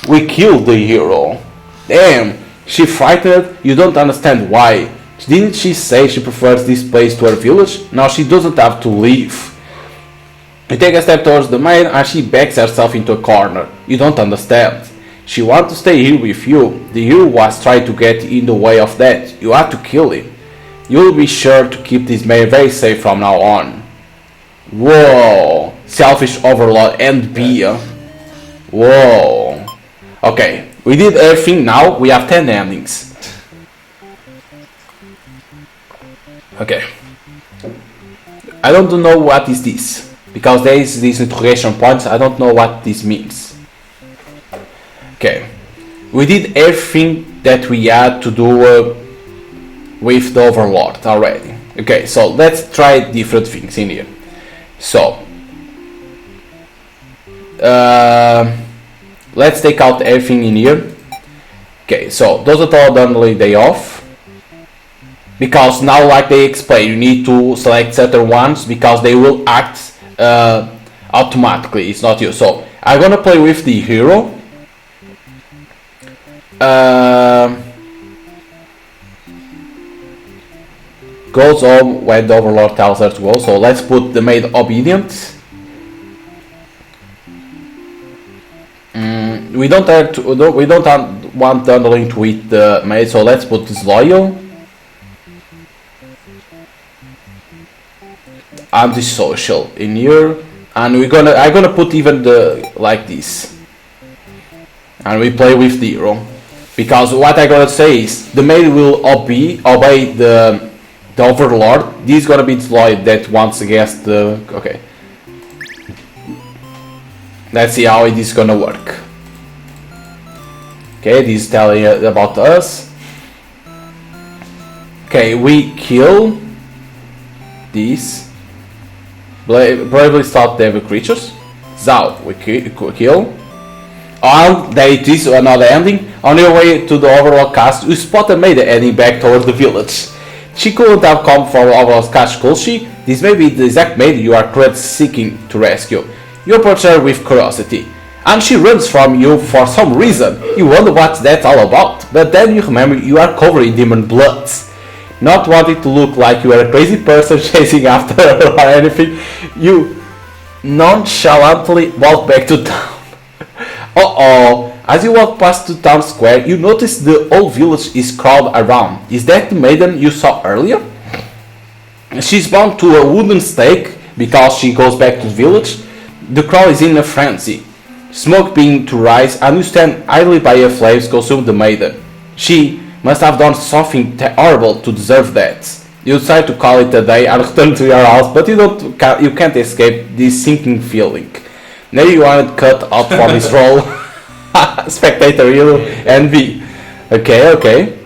We killed the hero. Damn, she frightened. You don't understand why. Didn't she say she prefers this place to her village? Now she doesn't have to leave. You take a step towards the maid and she backs herself into a corner. You don't understand. She wants to stay here with you. The hero was trying to get in the way of that. You had to kill him. You will be sure to keep this maid very safe from now on. Whoa. Selfish Overlord and Bia. Whoa. Okay, we did everything. Now we have 10 endings. Okay. I don't know what is this. Because there is these interrogation points. I don't know what this means. Okay. We did everything that we had to do with the Overlord already. Okay, so let's try different things in here. So let's take out everything in here. Okay, so those are all done the day off, because now, like they explain, you need to select certain ones because they will act automatically. It's not you. So I'm gonna play with the hero. Goes home when the Overlord tells her to go. So let's put the maid obedient. We don't have to. We don't want the underling to eat the maid. So let's put disloyal. Antisocial in here, and I'm gonna put even the like this, and we play with the hero, because what I gotta say is the maid will obey the Overlord. This is gonna be disloyal that wants against the. Okay, let's see how it is gonna work. Okay, this is telling about us. Okay, we kill this. Bravely stop the creatures. Zao, we kill. Oh, there it is, another ending. On your way to the Overlord Cast, you spot a maid heading back towards the village. She couldn't have come from Overlord Cast, could she? This may be the exact maid you are currently seeking to rescue. You approach her with curiosity, and she runs from you for some reason. You wonder what that's all about, but then you remember you are covered in demon blood. Not wanting to look like you are a crazy person chasing after her or anything, you nonchalantly walk back to town. Uh-oh. As you walk past the town square, you notice the whole village is crowded around. Is that the maiden you saw earlier? She's bound to a wooden stake because she goes back to the village. The crowd is in a frenzy. Smoke beginning to rise, and you stand idly by her flames consume the maiden. She must have done something horrible to deserve that. You decide to call it a day and return to your house, but you can't escape this sinking feeling. Now you aren't cut out for this role. Spectator, you envy. Okay.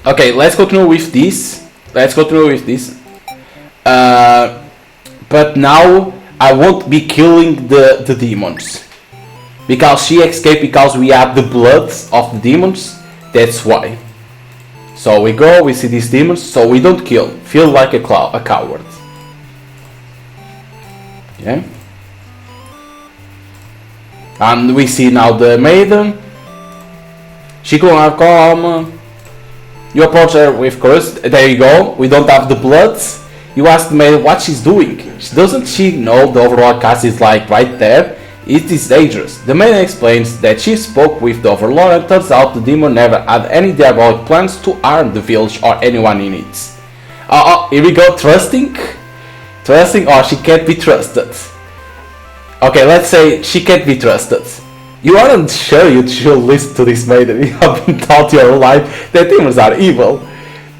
Okay, let's continue with this. But now I won't be killing the demons, because she escaped because we have the blood of the demons. That's why. So we go, we see these demons, so we don't kill. Feel like a coward. Okay. And we see now the maiden. She gonna come. You approach her with courage. There you go. We don't have the blood. You ask the maiden what she's doing. Doesn't she know the Overlord Cast is like right there? It is dangerous. The maiden explains that she spoke with the Overlord, and turns out the demon never had any diabolic plans to harm the village or anyone in it. Here we go, trusting, or she can't be trusted. Okay, let's say she can't be trusted. You aren't sure you should listen to this maiden. You have been taught your whole life that demons are evil.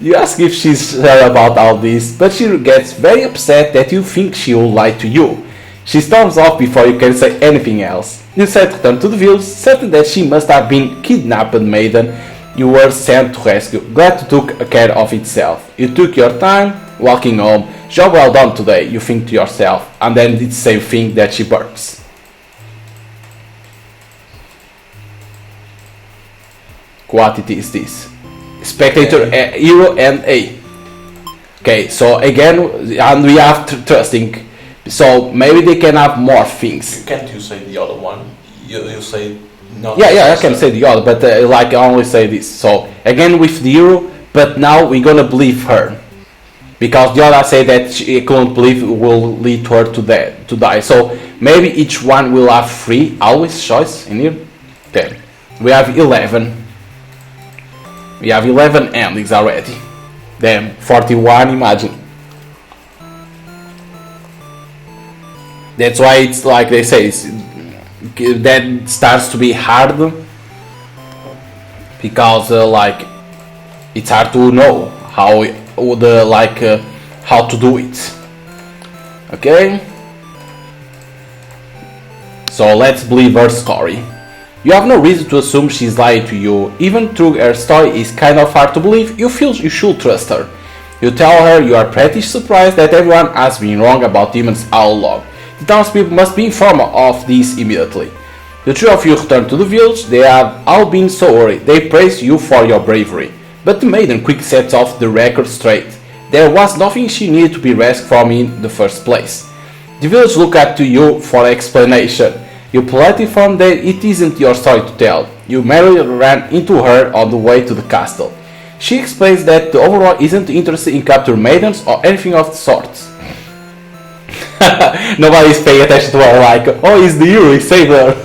You ask if she's sure about all this, but she gets very upset that you think she will lie to you. She storms off before you can say anything else. You decide to return to the village, certain that she must have been kidnapped maiden you were sent to rescue. Glad to took care of itself. You took your time, walking home. Job well done today, you think to yourself, and then did the same thing that she burps. What it is this? Spectator, hero and A. Okay, so again, and we have trusting. So maybe they can have more things. Can't you say the other one? You say no. Yeah, I can say the other, but like I only say this. So again with the hero, but now we're gonna believe her, because the other say that she couldn't believe will lead her to die. So maybe each one will have 3 always choice in here. Then we have 11. We have 11 endings already. Damn, 41. Imagine. That's why it's like they say, that starts to be hard, because like it's hard to know how how to do it. Okay, so let's believe her story. You have no reason to assume she's lying to you. Even though her story is kind of hard to believe, you feel you should trust her. You tell her you are pretty surprised that everyone has been wrong about demons all along. The townspeople must be informed of this immediately. The three of you return to the village. They have all been so worried. They praise you for your bravery. But the maiden quickly sets off the record straight. There was nothing she needed to be rescued from in the first place. The village look at to you for explanation. You politely inform that it isn't your story to tell. You merely ran into her on the way to the castle. She explains that the overlord isn't interested in capturing maidens or anything of the sort. Nobody's paying attention to her like, oh, he's the hero, he saved her.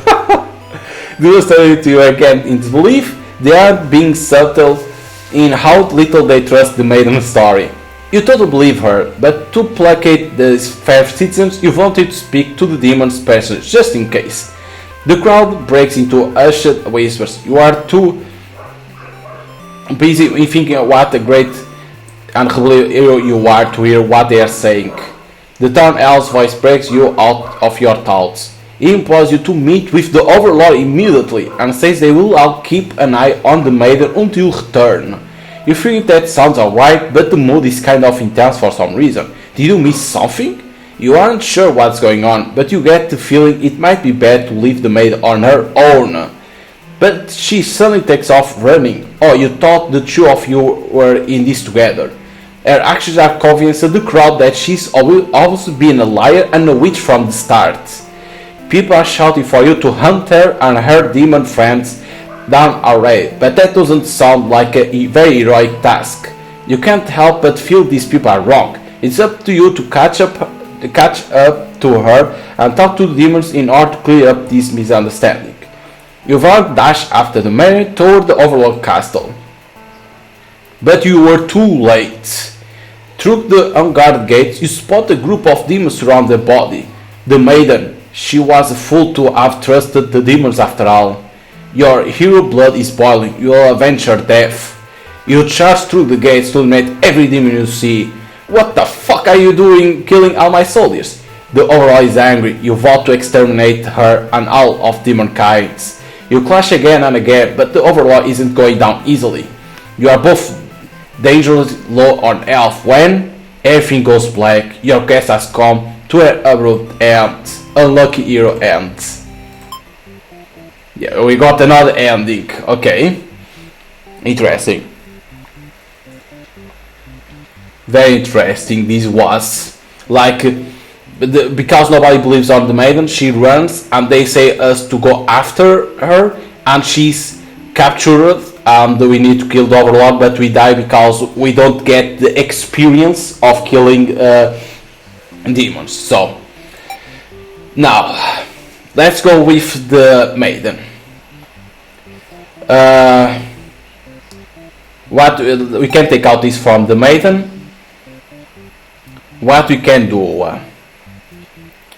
Do you study to you again in disbelief? They are being subtle in how little they trust the maiden's story. You totally believe her, but to placate the fair citizens, you wanted to speak to the demon's person just in case. The crowd breaks into hushed whispers. You are too busy in thinking what a great and hero you are to hear what they are saying. The town elf's voice breaks you out of your thoughts. He implores you to meet with the overlord immediately and says they will all keep an eye on the maiden until you return. You think that sounds alright, but the mood is kind of intense for some reason. Did you miss something? You aren't sure what's going on, but you get the feeling it might be bad to leave the maid on her own. But she suddenly takes off running. Oh, you thought the two of you were in this together. Her actions are convincing the crowd that she's obviously been a liar and a witch from the start. People are shouting for you to hunt her and her demon friends down already, but that doesn't sound like a very heroic task. You can't help but feel these people are wrong. It's up to you to catch up to her and talk to the demons in order to clear up this misunderstanding. You all dash after the maiden toward the Overlord Castle. But you were too late. Through the unguarded gates, you spot a group of demons surround the body. The maiden, she was a fool to have trusted the demons after all. Your hero blood is boiling. You will avenge her death. You charge through the gates to eliminate every demon you see. What the fuck are you doing killing all my soldiers? The Overlord is angry. You vow to exterminate her and all of demon kinds. You clash again and again, but the Overlord isn't going down easily. You are both dangerously low on health when everything goes black. Your quest has come to an abrupt end. Unlucky hero ends. Yeah, we got another ending. Okay. Interesting. Very interesting this was. Like, because nobody believes on the maiden, she runs and they say us to go after her and she's captured and we need to kill the Overlord, but we die because we don't get the experience of killing demons. So, now, let's go with the maiden. What we can take out this from the maiden. What we can do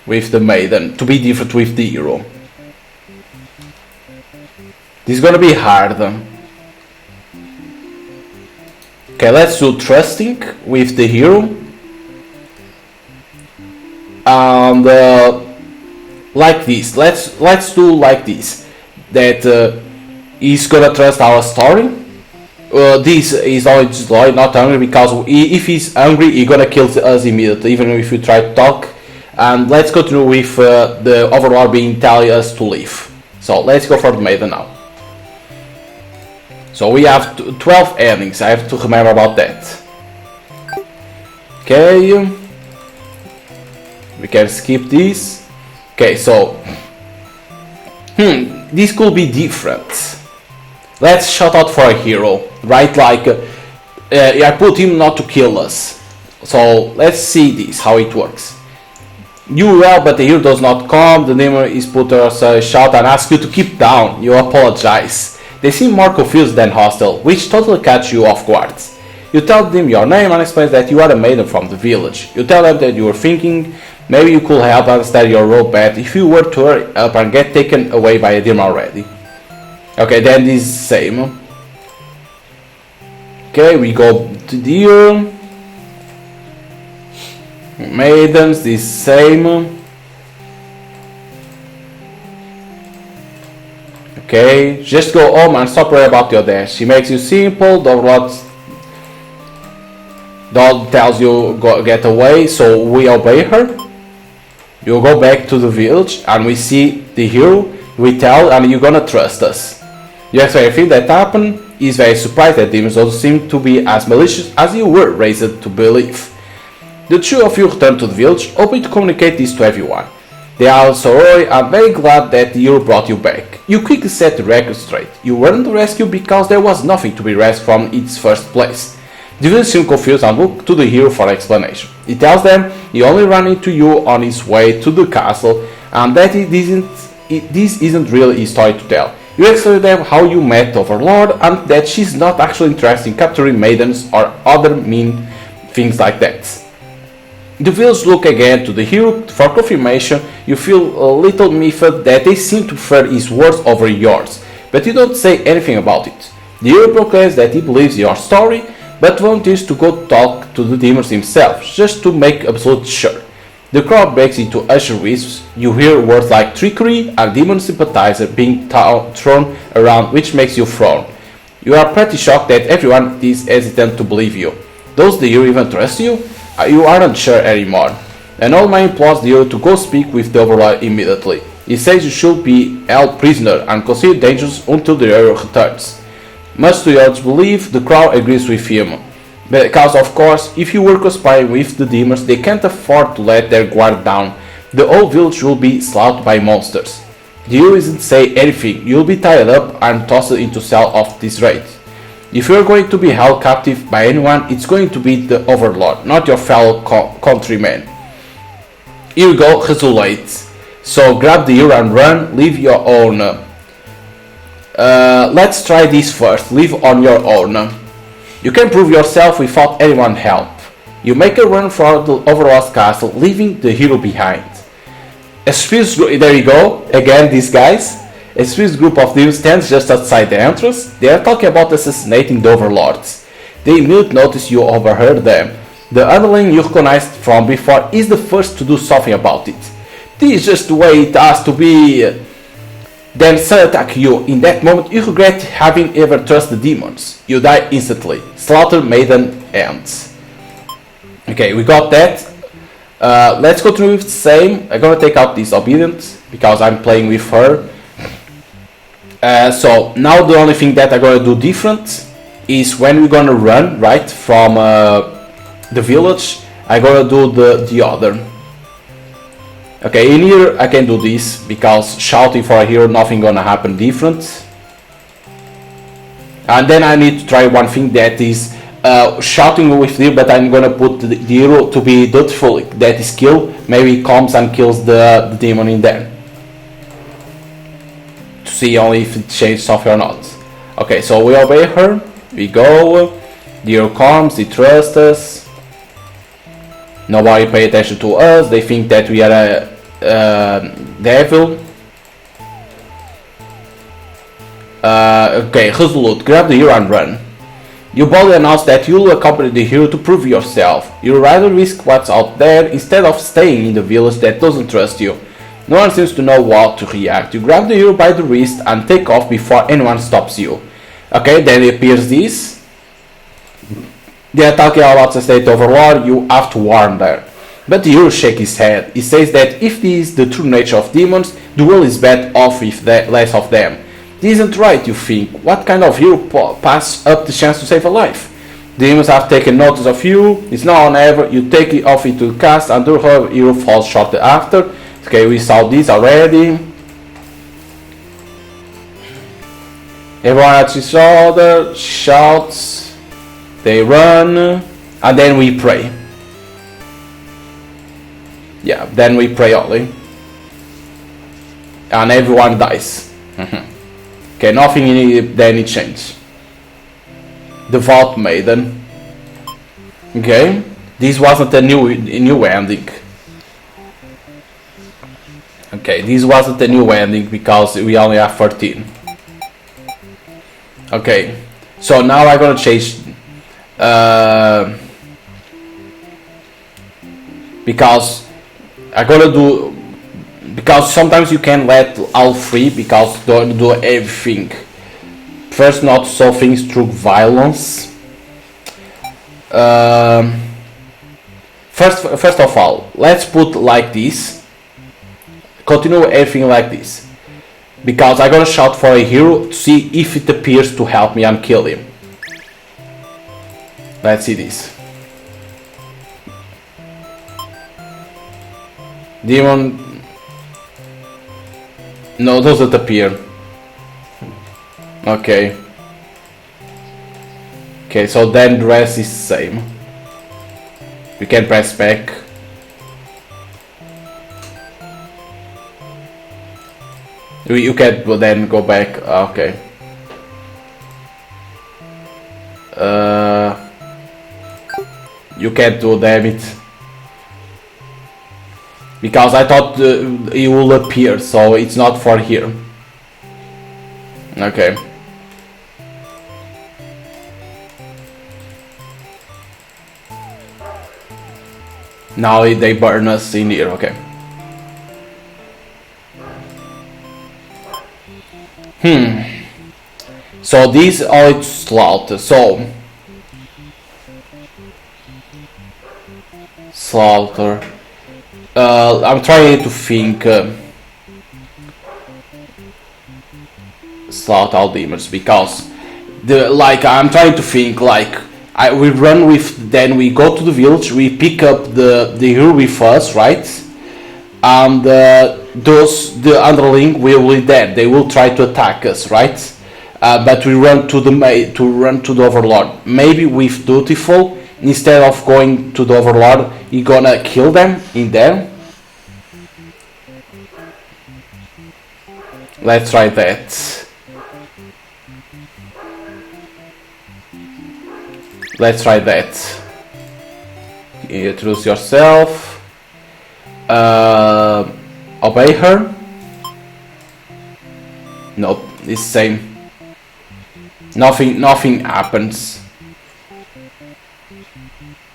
with the maiden to be different with the hero. This is gonna be hard. Okay, let's do trusting with the hero. And like this. Let's do like this. That he's gonna trust our story. This is always loyal, not hungry, because if he's hungry, he's gonna kill us immediately, even if we try to talk. And let's go through with the Overlord being telling us to leave. So let's go for the maiden now. So we have 12 endings, I have to remember about that. Okay. We can skip this. Okay, so this could be different. Let's shout out for a hero, right? Like, I put him not to kill us. So let's see this, how it works. You well, but the hero does not come. The demon is put us a shout and ask you to keep down. You apologize. They seem more confused than hostile, which totally catch you off guard. You tell them your name and explain that you are a maiden from the village. You tell them that you are thinking maybe you could help understand your role better if you were to hurry up and get taken away by a demon already. Okay, then this is same. Okay, we go to the maidens, this same. Okay, just go home and stop worrying about your dash. She makes you simple, the overlord tells you go get away, so we obey her. You go back to the village and we see the hero, we tell and you're gonna trust us. You explain everything that happened. He's very surprised that demons also seem to be as malicious as you were raised to believe. The two of you return to the village, hoping to communicate this to everyone. They are sorry and very glad that the hero brought you back. You quickly set the record straight. You weren't rescued because there was nothing to be rescued from in its first place. The village seem confused and look to the hero for explanation. He tells them he only ran into you on his way to the castle and that this isn't really his story to tell. You explain to them how you met Overlord and that she's not actually interested in capturing maidens or other mean things like that. The village look again to the hero for confirmation. You feel a little miffed that they seem to prefer his words over yours, but you don't say anything about it. The hero proclaims that he believes your story, but volunteers to go talk to the demons himself, just to make absolute sure. The crowd breaks into usher wisps. You hear words like trickery and demon sympathizer being thrown around, which makes you frown. You are pretty shocked that everyone is hesitant to believe you. Does the hero even trust you? You aren't sure anymore. An old man implores the hero to go speak with the overlord immediately. He says you should be held prisoner and considered dangerous until the hero returns. Much to your belief, the crowd agrees with him. Because of course, if you were conspiring with the demons, they can't afford to let their guard down. The whole village will be slaughtered by monsters. The hero isn't say anything. You'll be tied up and tossed into cell of this rate. If you're going to be held captive by anyone, it's going to be the overlord, not your fellow countrymen. Here you go, resolute. So grab the hero and run, leave your own. Let's try this first, live on your own. You can prove yourself without anyone help. You make a run for the overlord's castle, leaving the hero behind. There you go, again these guys. A Swiss group of demons stands just outside the entrance. They are talking about assassinating the overlords. They immediately notice you overheard them. The underling you recognized from before is the first to do something about it. This is just the way it has to be. Then they attack you. In that moment you regret having ever trusted the demons. You die instantly. Slaughter Maiden ends. Okay, we got that. Let's go through with the same. I'm gonna take out disobedient because I'm playing with her. So now the only thing that I'm gonna do different is when we're gonna run right from the village, I'm gonna do the other. Okay, in here I can do this because shouting for a hero, nothing gonna happen different. And then I need to try one thing that is shouting with hero, but I'm gonna put the hero to be dutiful, that is kill. Maybe he comes and kills the demon in there. See only if it changes something or not. Okay, so we obey her, we go, the hero comes, he trusts us, nobody pay attention to us, they think that we are a devil. Okay, resolute, grab the hero and run. You boldly announce that you'll accompany the hero to prove yourself. You rather risk what's out there instead of staying in the village that doesn't trust you. No one seems to know how to react. You grab the hero by the wrist and take off before anyone stops you. Okay, then appears this. They are talking about the state overlord, you have to warn them. But the hero shakes his head. He says that if this is the true nature of demons, the world is better off with less of them. This isn't right, you think. What kind of hero pass up the chance to save a life? The demons have taken notice of you. It's now or never. You take it off into the cast and the hero falls shortly after. Okay, we saw this already. Everyone at each other shouts, they run, and then we pray. Yeah, then we pray only. And everyone dies. Okay, nothing then it changes. Devout Maiden. Okay, this wasn't a new ending. Okay, this wasn't a new ending because we only have 13. Okay, so now I'm gonna change because because sometimes you can let all free because don't do everything. First, not solve things through violence. First of all, let's put like this. Continue everything like this. Because I'm gonna shout for a hero to see if it appears to help me and kill him. Let's see this. Demon. No, doesn't appear. Okay. Okay, so then the rest is the same. We can press back. You can then go back. Okay. You can't do, damn it. Because I thought it will appear, so it's not for here. Okay. Now they burn us in here, okay. So these are its slaughter, so... Slaughter... I'm trying to think... slaughter all demons, because... I'm trying to think, we run with... Then we go to the village, we pick up the hero with us, right? And the underling will be dead. They will try to attack us, right? But we run to the overlord. Maybe with dutiful, instead of going to the overlord, he gonna kill them in there. Let's try that. Let's try that. Introduce yourself. Obey her. Nope, it's same. Nothing happens.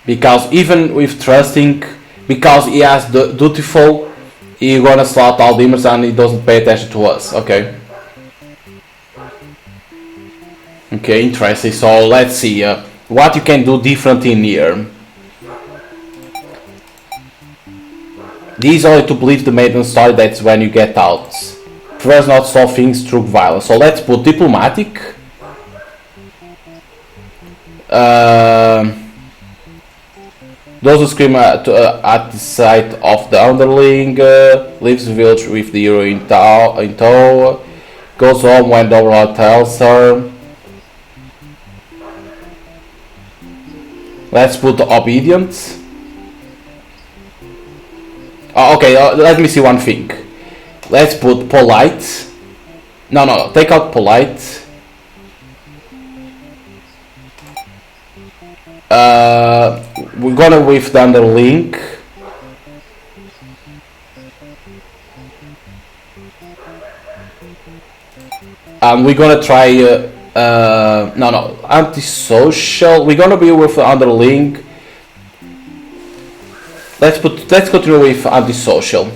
Because even with trusting, because he has the dutiful, he gonna slaughter all demons and he doesn't pay attention to us. Okay. Okay, interesting. So let's see what you can do different in here. These are to believe the maiden story, that's when you get out. First, not solve things through violence. So let's put diplomatic. Those who scream at the sight of the underling, leaves the village with the hero in tow, goes home when the overlord tells her. Let's put obedient. Okay, let me see one thing. Let's put polite. No, take out polite. We're gonna with the underling. And we're gonna try no, antisocial. We're gonna be with the underling. Let's continue with antisocial.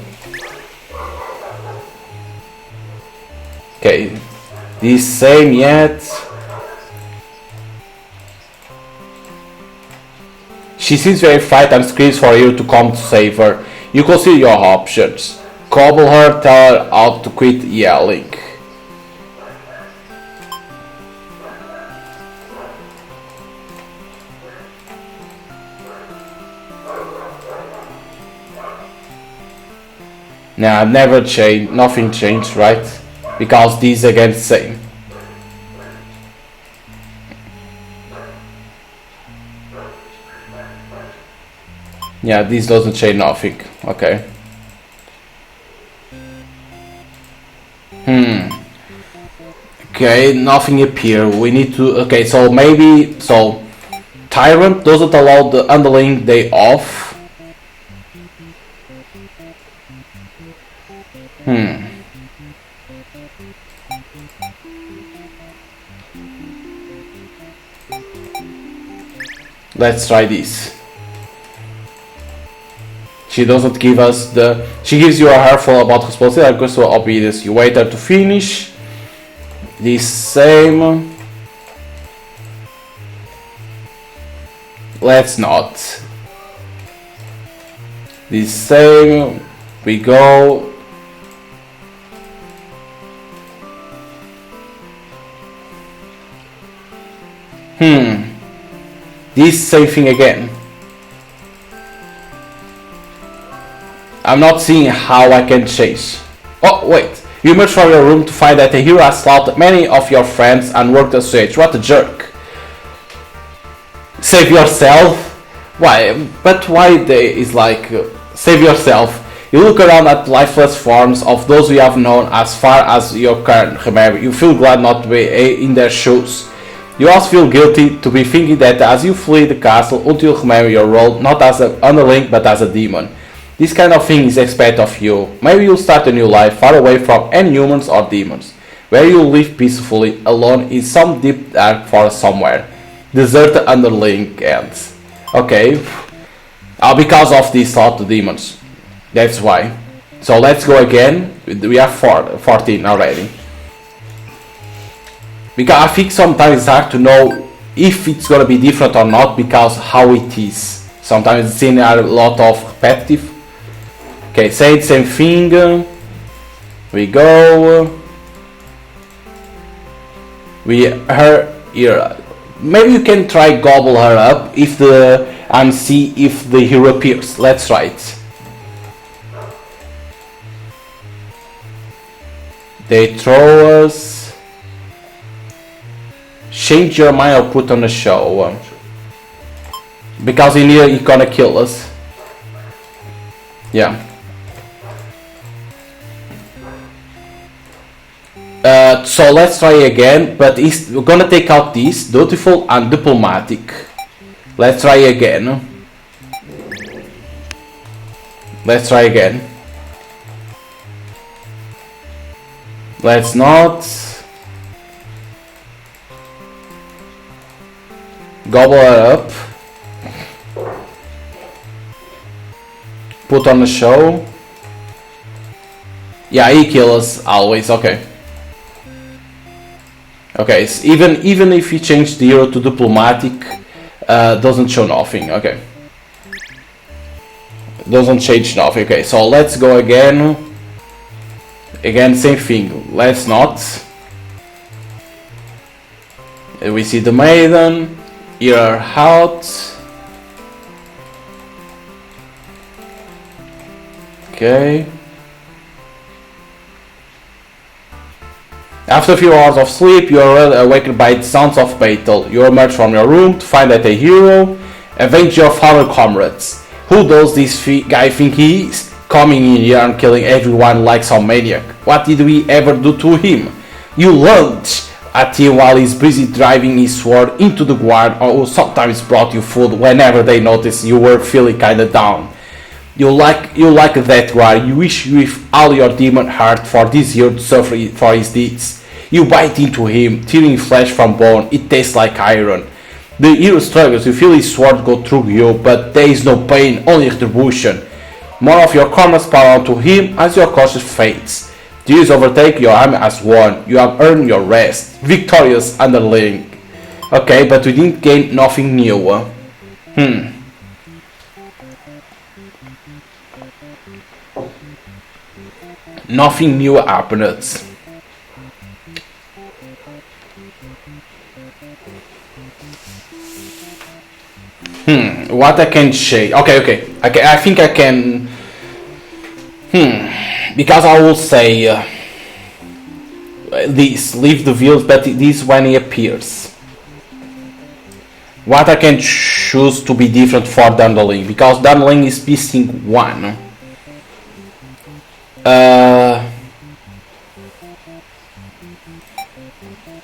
Okay, this same yet. She seems very frightened and screams for you to come to save her. You consider your options. Cobble her, tell her how to quit yelling. Nah, never changed, nothing changed, right? Because these again same. Yeah, this doesn't change nothing. Okay. Okay, nothing appear. We need to. Okay, so maybe Tyrant doesn't allow the underling day off. Let's try this. She doesn't give us the. She gives you a hairful about responsibility. Goes to obedience. You wait her to finish. This same. Let's not. This same. We go. This same thing again. I'm not seeing how I can change. Oh, wait. You emerge from your room to find that a hero has slaughtered many of your friends and worked as sage. What a jerk. Save yourself? Why? But why they is like, save yourself. You look around at lifeless forms of those you have known as far as you can remember. You feel glad not to be in their shoes. You also feel guilty to be thinking that as you flee the castle until you remember your role not as an underling but as a demon. This kind of thing is expected of you. Maybe you'll start a new life far away from any humans or demons, where you'll live peacefully alone in some deep dark forest somewhere. Deserted underling ends. Okay. Because of this thought to demons. That's why. So let's go again. We have 14 already. Because I think sometimes it's hard to know if it's gonna be different or not because how it is. Sometimes the scenes are a lot of repetitive. Okay, say the same thing. We go. Her here. Maybe you can try gobble her up if the and see if the hero appears. Let's try it. They throw us. Change your mind or put on a show. Because in here he's gonna kill us. Yeah. So let's try again, but we're gonna take out this, dutiful and diplomatic. Let's try again. Let's try again. Let's not. Gobble her up. Put on a show. Yeah, he kills us always. Okay. Okay, so even if you change the hero to diplomatic, doesn't show nothing. Okay. Doesn't change nothing. Okay, so let's go again. Again, same thing. Let's not. We see the maiden. Here out. Okay. After a few hours of sleep, you are awakened by the sounds of battle. You emerge from your room to find that a hero avenge your fallen comrades. Who does this guy think he is? Coming in here and killing everyone like some maniac. What did we ever do to him? You lunge at him while he's busy driving his sword into the guard, or sometimes brought you food whenever they noticed you were feeling kinda down. You like that guard. You wish with all your demon heart for this hero to suffer for his deeds. You bite into him, tearing flesh from bone. It tastes like iron. The hero struggles. You feel his sword go through you, but there is no pain, only retribution. More of your karma's power onto him as your course fades. These overtake your army as one. You have earned your rest. Victorious underling. Okay, but we didn't gain nothing new. Nothing new happened. What I can say? Okay. I think I can. Because I will say this, leave the views, but this when he appears. What I can choose to be different for Dunderling, because Dunderling is missing one.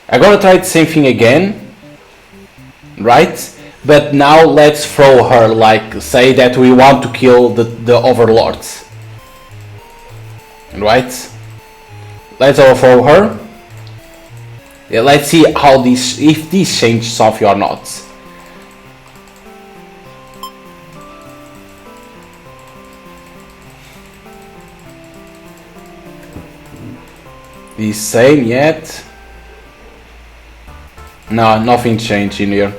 I'm gonna try the same thing again, right? But now let's throw her, like say that we want to kill the overlords. Right? Let's overthrow her. Yeah, let's see how this, if this changes something or not. the same yet. No, nothing changed in here.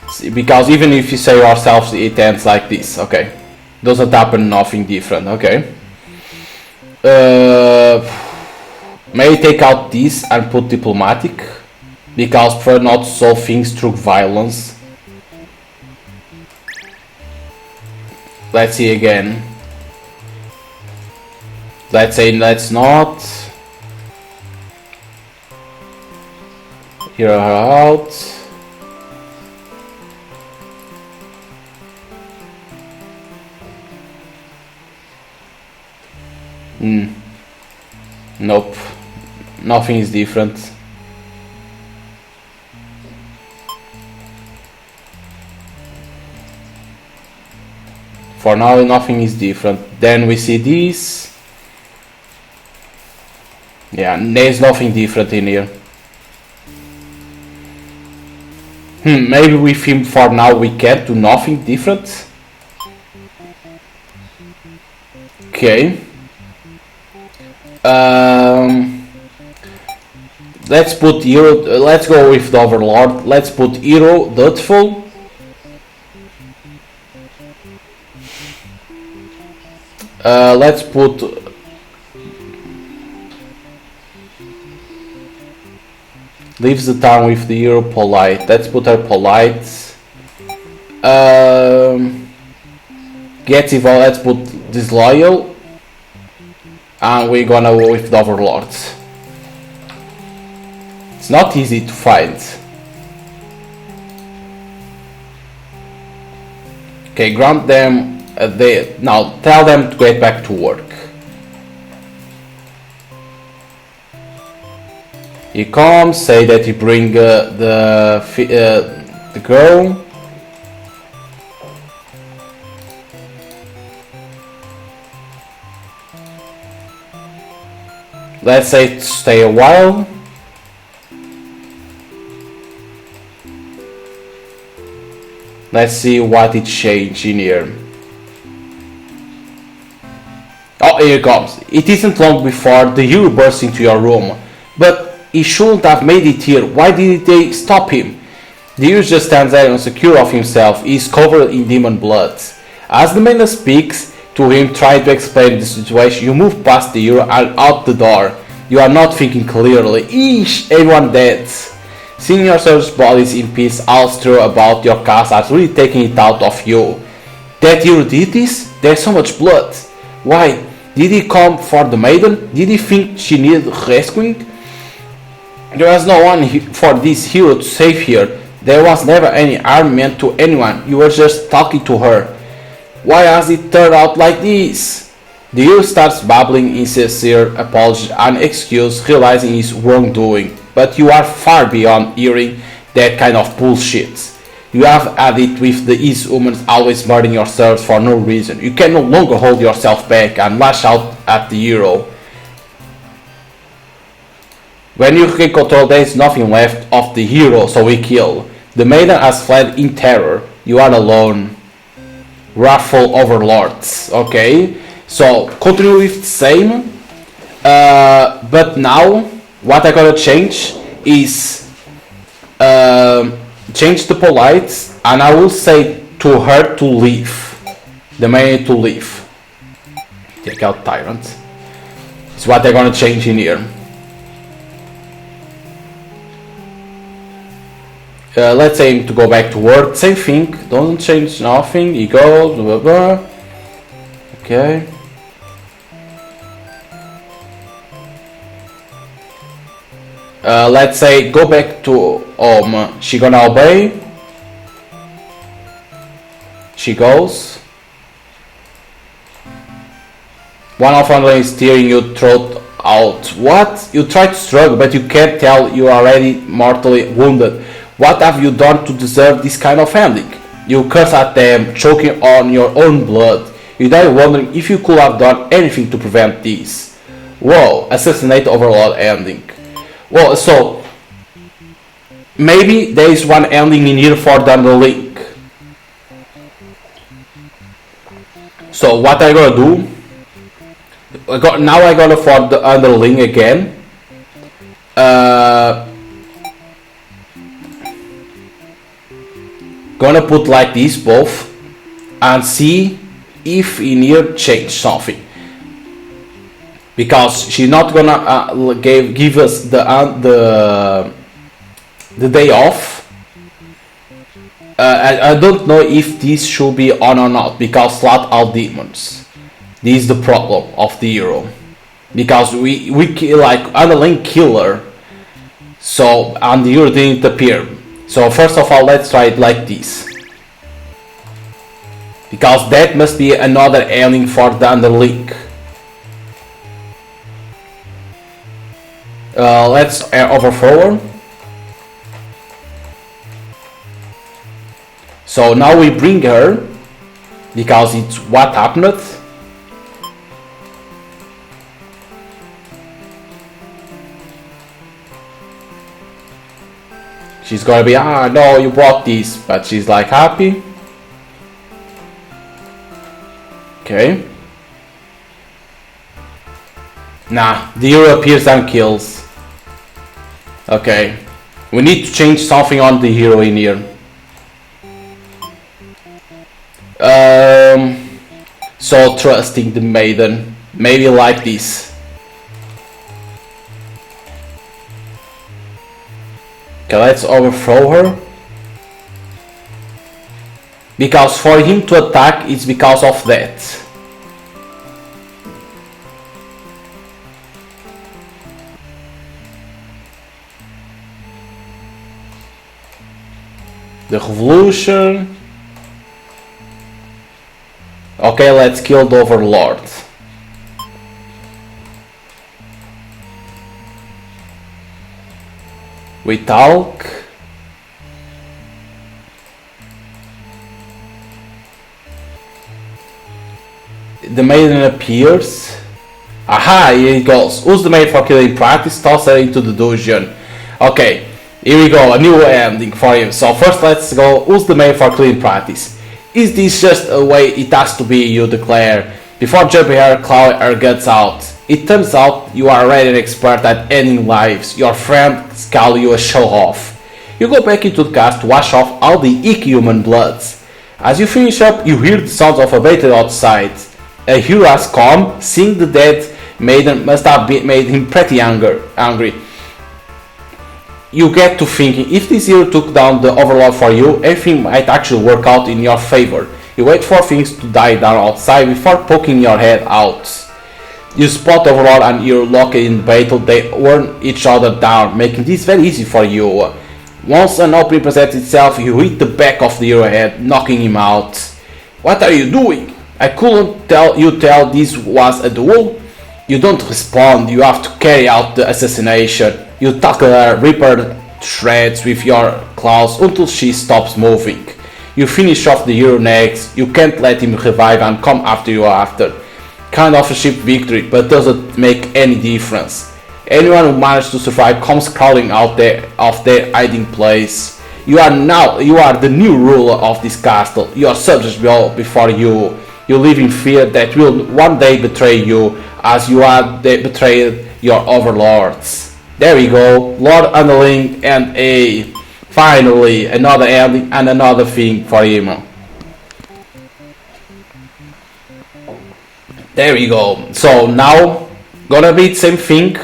See, because even if you say yourself, it ends like this. Okay, doesn't happen. Nothing different. Okay. Maybe take out this and put diplomatic, because prefer not to solve things through violence. Let's see again. Let's say let's not. Here out. Nope. Nothing is different. For now, nothing is different. Then we see this. Yeah, there's nothing different in here. Maybe with him for now we can't do nothing different. Okay. Let's put hero. Let's go with the overlord. Let's put hero doubtful. Let's put leaves the town with the hero polite. Let's put her polite. Gets evil. Let's put disloyal. And we're gonna go with the overlords. It's not easy to find. Okay, grant them. Now tell them to get back to work. He comes, say that he bring the girl. Let's say to stay a while. Let's see what it changed in here. Oh, here it comes. It isn't long before the hero bursts into your room. But he shouldn't have made it here. Why did they stop him? The hero just stands there unsecure of himself. He is covered in demon blood. As the man speaks to him, trying to explain the situation, you move past the hero and out the door. You are not thinking clearly. Eesh, everyone dead. Seeing your soldiers' bodies in peace all strewn about your castle has really taken it out of you. That hero did this? There's so much blood. Why? Did he come for the maiden? Did he think she needed rescuing? There was no one for this hero to save here. There was never any harm meant to anyone. You were just talking to her. Why has it turned out like this? The hero starts babbling in sincere apology and excuse, realizing his wrongdoing. But you are far beyond hearing that kind of bullshit. You have had it with these humans always murdering yourselves for no reason. You can no longer hold yourself back and lash out at the hero. When you regain control, there is nothing left of the hero, so we kill. The maiden has fled in terror. You are alone. Wrathful overlords. Okay, so continue with the same. But now, what I gotta change is change the polite, and I will say to her to leave. The maiden to leave. Take out tyrant. It's what they're gonna change in here. Let's say him to go back to work. Same thing. Doesn't change nothing. He goes. Blah, blah, blah. Okay. Let's say go back to home. She gonna obey. She goes. One of them is tearing your throat out. What? You try to struggle, but you can't tell you are already mortally wounded. What have you done to deserve this kind of ending? You curse at them, choking on your own blood. You die wondering if you could have done anything to prevent this. Whoa, assassinate overlord ending. Well, so maybe there is one ending in here for the link. So what I'm gonna do Now I gonna for the underling again. Gonna put like this both and see if in here change something, because she's not gonna give us the day off. I don't know if this should be on or not, because slot all demons. This is the problem of the hero, because we kill like underling killer, so and the hero didn't appear. So first of all, let's try it like this, because that must be another ending for the underling. Let's overthrow her. So now we bring her, because it's what happened. She's gonna be, no, you brought this, but she's like happy. Okay. Nah, the hero appears and kills. Okay. We need to change something on the hero in here. So trusting the maiden. Maybe like this. Okay, let's overthrow her. Because for him to attack, it's because of that. The revolution. Okay, let's kill the overlord. We talk. The maiden appears. Aha, here he goes. Who's the maiden for killing practice? Toss her into the dungeon. Okay, here we go, a new ending for him. So first let's go, who's the maiden for killing practice? Is this just a way it has to be, you declare? Before jumping her, claw her guts out. It turns out you are already an expert at ending lives. Your friends call you a show-off. You go back into the cast to wash off all the icky human bloods. As you finish up, you hear the sounds of a battle outside. A hero has come, seeing the dead maiden must have made him pretty angry. You get to thinking, if this hero took down the overlord for you, everything might actually work out in your favor. You wait for things to die down outside before poking your head out. You spot overlord and you're locked in battle. They burn each other down, making this very easy for you. Once an opening presents itself, you hit the back of the hero head, knocking him out. What are you doing? I couldn't tell this was a duel. You don't respond, you have to carry out the assassination. You tackle her, rip her to shreds with your claws until she stops moving. You finish off the hero next. You can't let him revive and come after you after. Kind of a cheap victory, but doesn't make any difference. Anyone who managed to survive comes crawling out of their hiding place. You are the new ruler of this castle. Your subjects bow before you. You live in fear that will one day betray you, as you have betrayed your overlords. There we go, Lord Underling and finally another ending and another thing for him. There we go. So now gonna be the same thing,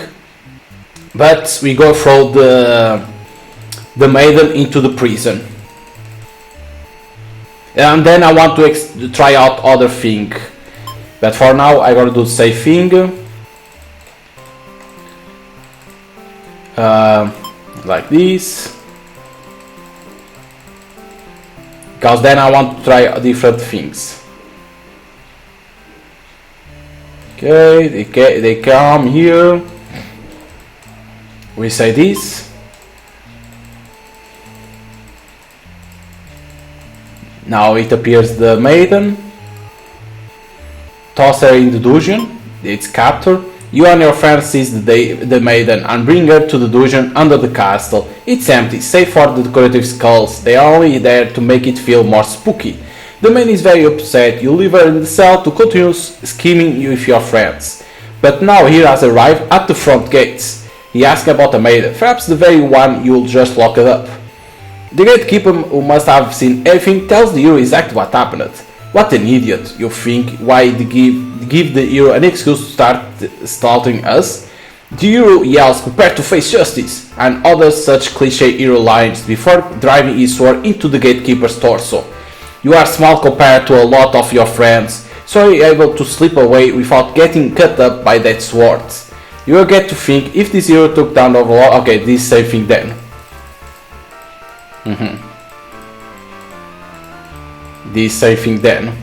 but we go throw the maiden into the prison. And then I want to try out other thing, but for now I gotta do the same thing. Like this, because then I want to try different things. Okay, they come here. We say this. Now it appears the maiden. Toss her in the dungeon. It's captured. You and your friend seize the maiden and bring her to the dungeon under the castle. It's empty, save for the decorative skulls. They are only there to make it feel more spooky. The maiden is very upset. You leave her in the cell to continue scheming with your friends. But now he has arrived at the front gates. He asks about the maiden, perhaps the very one you'll just lock it up. The gatekeeper, who must have seen everything, tells the hero exactly what happened. What an idiot, you think. Why give the hero an excuse to start stalking us? The hero yells, prepare to face justice, and other such cliche hero lines before driving his sword into the gatekeeper's torso. You are small compared to a lot of your friends, so you're able to slip away without getting cut up by that sword. You will get to think, if this hero took down the overlord, okay, this same thing then. This same thing then.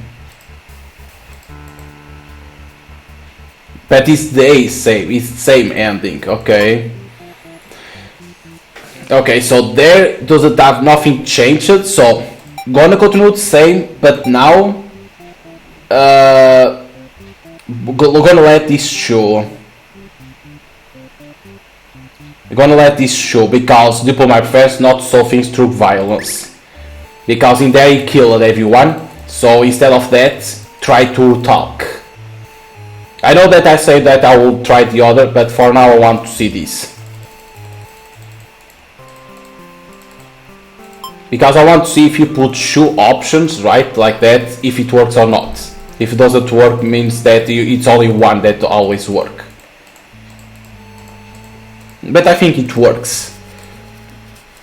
But it's the same, it's the same ending, okay. Okay, so there doesn't have nothing changed, so gonna continue the same, but now gonna let this show. We're gonna let this show because Diplomat prefers not to solve things through violence. Because in there he killed everyone, so instead of that, try to talk. I know that I say that I will try the other, but for now I want to see this. Because I want to see if you put shoe options, right, like that, if it works or not. If it doesn't work, means that it's only one that always work. But I think it works.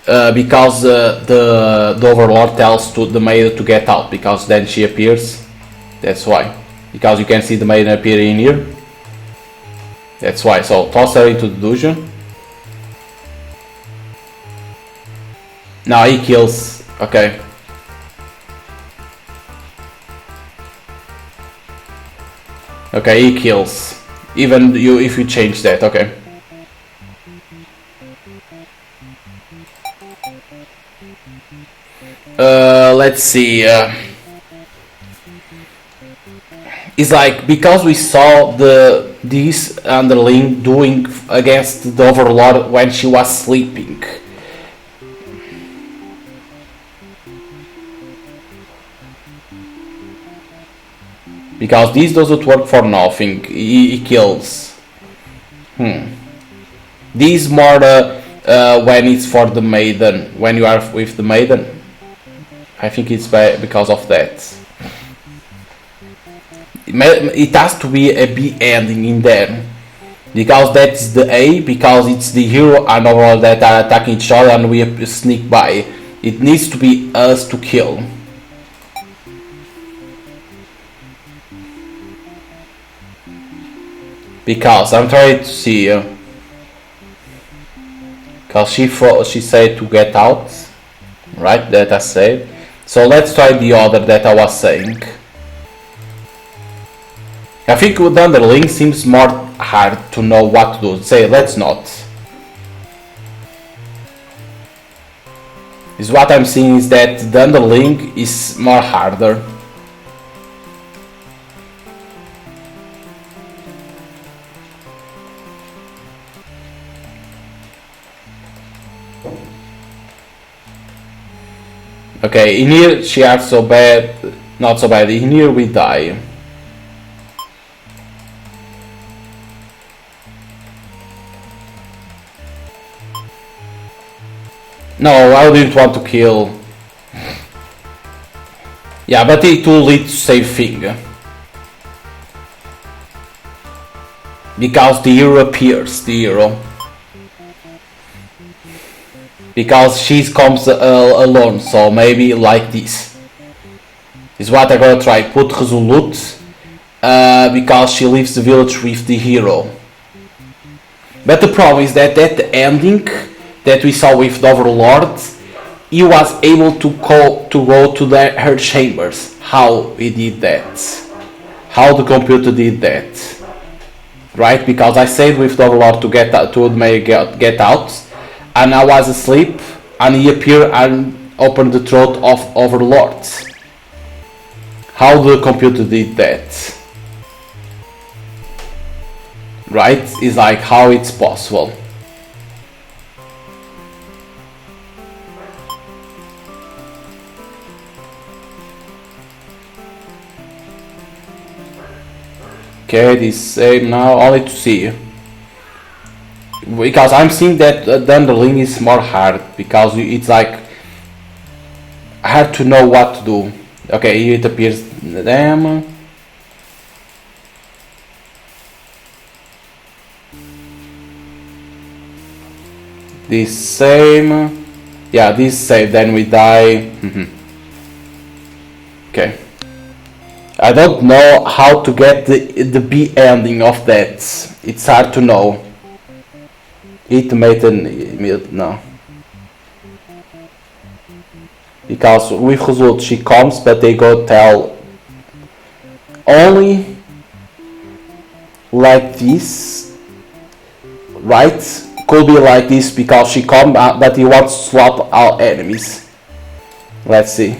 Because the Overlord tells to the maiden to get out, because then she appears. That's why. Because you can see the maiden appear in here. That's why. So toss her into the dungeon. Now he kills. Okay. Okay, he kills. Even you if you change that. Okay. Let's see. It's like because we saw this underling doing against the Overlord when she was sleeping. Because this doesn't work for nothing. He kills. This more when it's for the maiden. When you are with the maiden. I think it's because of that. It has to be a B ending in there. Because that's the A, because it's the hero and overall that are attacking each other and we sneak by. It needs to be us to kill. Because I'm trying to see. Because she said to get out. Right, that I said. So let's try the other that I was saying. I think with the underling seems more hard to know what to do. Say, let's not. Is what I'm seeing is that the underling is more harder. Okay, in here she acts so bad, not so bad. In here we die. No, I didn't want to kill. Yeah, but it will lead to same thing. Because the hero appears, the hero. Because she comes alone, so maybe like this. Is what I'm gonna try. Put resolute. Because she leaves the village with the hero. But the problem is that at the ending that we saw with the Overlord, he was able to go to her chambers. How he did that? How the computer did that? Right? Because I said with the Overlord to get out, get out, and I was asleep, and he appeared and opened the throat of Overlord. How the computer did that? Right? It's like how it's possible. Okay, this same now, only to see. Because I'm seeing that the underling is more hard, because it's like hard to know what to do. Okay, here it appears them. This same. Yeah, this same, then we die. Okay. I don't know how to get the B ending of that. It's hard to know. It made no. Because with result she comes, but they go tell only like this, right? Could be like this because she come, but he wants to swap our enemies. Let's see.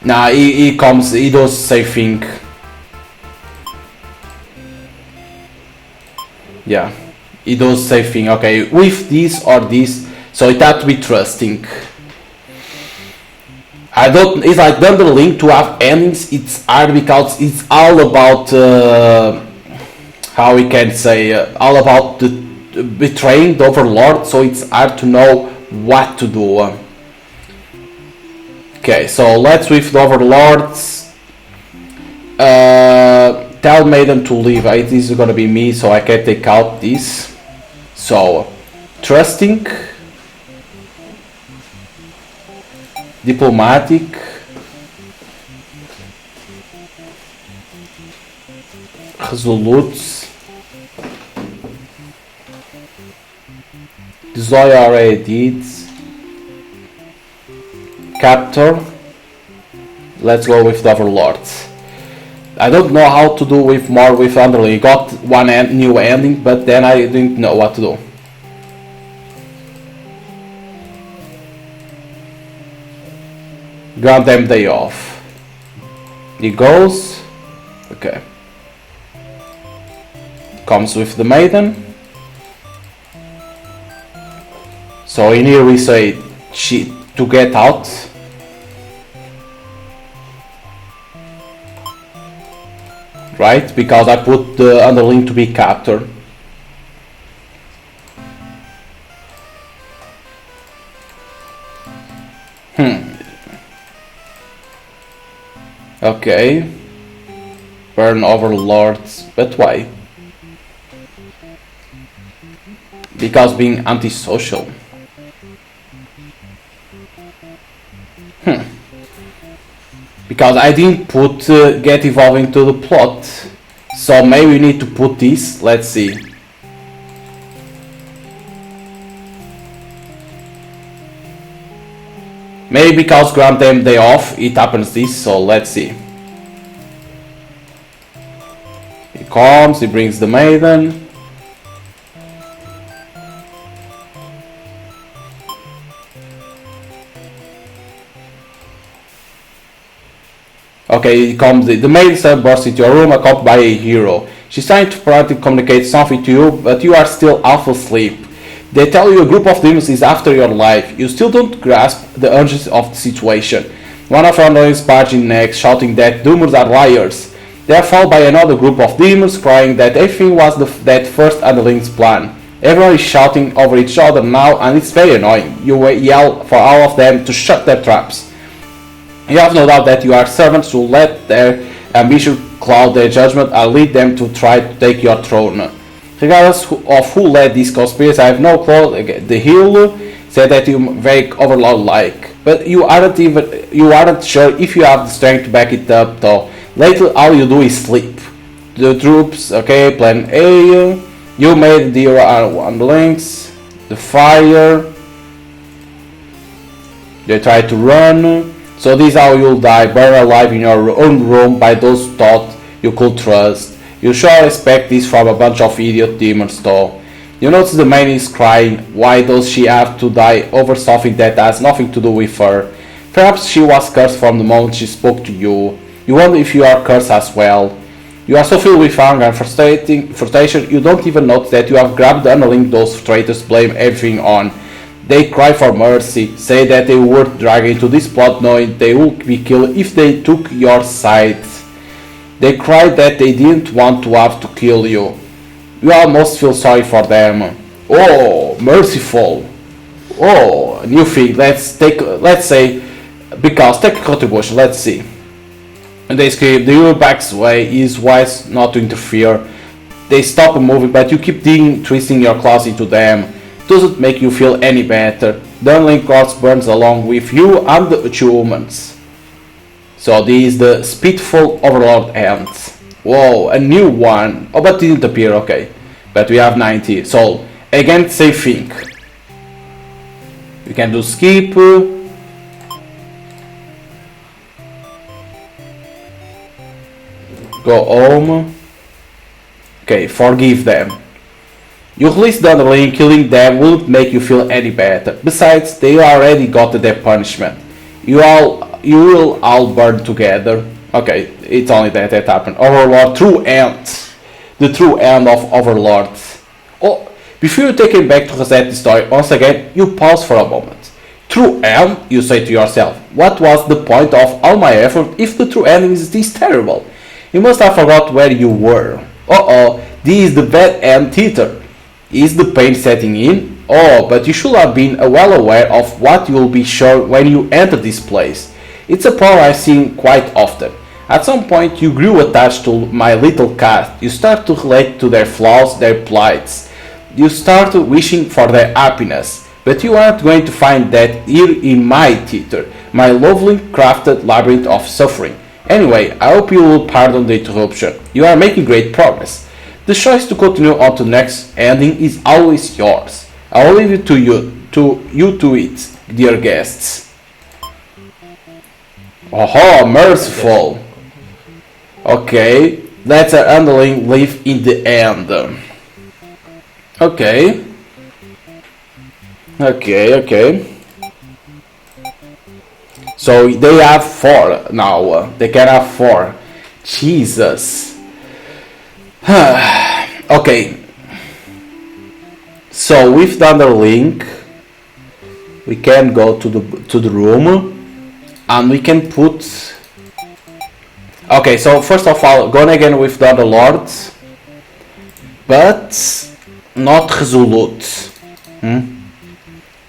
Nah, he comes, he does the same thing. Yeah, he does the same thing. Okay, with this or this, so it has to be trusting. I don't. It's like the link to have endings. It's hard because it's all about how we can say all about the betraying the overlord. So it's hard to know what to do. Okay, so let's with the overlords. Tell maiden to leave. This is gonna be me, so I can take out this. So trusting. Diplomatic, resolute, Zoya already did, captor. Let's go with the overlords. I don't know how to do with more with underling. Got one new ending, but then I didn't know what to do. Grant them day off. He goes. Okay. Comes with the maiden. So in here we say she to get out. Right? Because I put the underling to be captured. Okay. Burn overlords, but why? Because being antisocial. Because I didn't put get evolving to the plot. So maybe we need to put this. Let's see. Maybe because grant them day off, it happens this, so let's see. He comes, he brings the maiden. Okay, he comes, the maiden bursts into your room accompanied by a hero. She's trying to practically communicate something to you, but you are still half asleep. They tell you a group of demons is after your life. You still don't grasp the urgency of the situation. One of your underlings barging next, shouting that demons are liars. They are followed by another group of demons, crying that everything was that first underling's plan. Everyone is shouting over each other now, and it's very annoying. You yell for all of them to shut their traps. You have no doubt that you are servants who let their ambition cloud their judgment and lead them to try to take your throne. Regardless of who led this conspiracy, I have no clue. The hero said that you very overlord-like, but you aren't sure if you have the strength to back it up. Though later, all you do is sleep. The troops, okay, plan A. You made the underlings, the fire. They try to run. So this is how you'll die, burned alive in your own room by those thought you could trust. You sure expect this from a bunch of idiot demons though. You notice the maiden is crying. Why does she have to die over something that has nothing to do with her? Perhaps she was cursed from the moment she spoke to you. You wonder if you are cursed as well. You are so filled with anger and frustration you don't even notice that you have grabbed the underling those traitors blame everything on. They cry for mercy, say that they were dragged into this plot knowing they would be killed if they took your side. They cry that they didn't want to have to kill you. You almost feel sorry for them. Oh, merciful. Oh, new thing. Let's say, because take a contribution. Let's see. And they scream. The hero backs away. He is wise not to interfere. They stop moving, but you keep digging, twisting your claws into them. Doesn't make you feel any better. The unlinked corpse burns along with you and the two humans. So this is the Spiteful Overlord End. Whoa, a new one. Oh, but it didn't appear, okay. But we have 90. So, again, same thing. We can do skip. Go home. Okay, forgive them. You release the underling, killing them won't make you feel any better. Besides, they already got their punishment. You will all burn together. Okay, it's only that happened. Overlord, true end. The true end of Overlord. Oh, before you take him back to reset the story, once again, you pause for a moment. True end, you say to yourself. What was the point of all my effort if the true ending is this terrible? You must have forgot where you were. Uh-oh, this is the bad end theater. Is the pain setting in? Oh, but you should have been well aware of what you will be sure when you enter this place. It's a problem I've seen quite often. At some point you grew attached to my little cast. You start to relate to their flaws, their plights. You start wishing for their happiness. But you aren't going to find that here in my theater, my lovely crafted labyrinth of suffering. Anyway, I hope you will pardon the interruption. You are making great progress. The choice to continue on to the next ending is always yours. I will leave it to you to it, dear guests. Oh, merciful. Okay, let's our underling live in the end. Okay. So they have 4 now. They can have 4. Jesus. Okay. So with the underlink, we can go to the room, and we can put. Okay. So first of all, going again with the Underlord, but not resolute.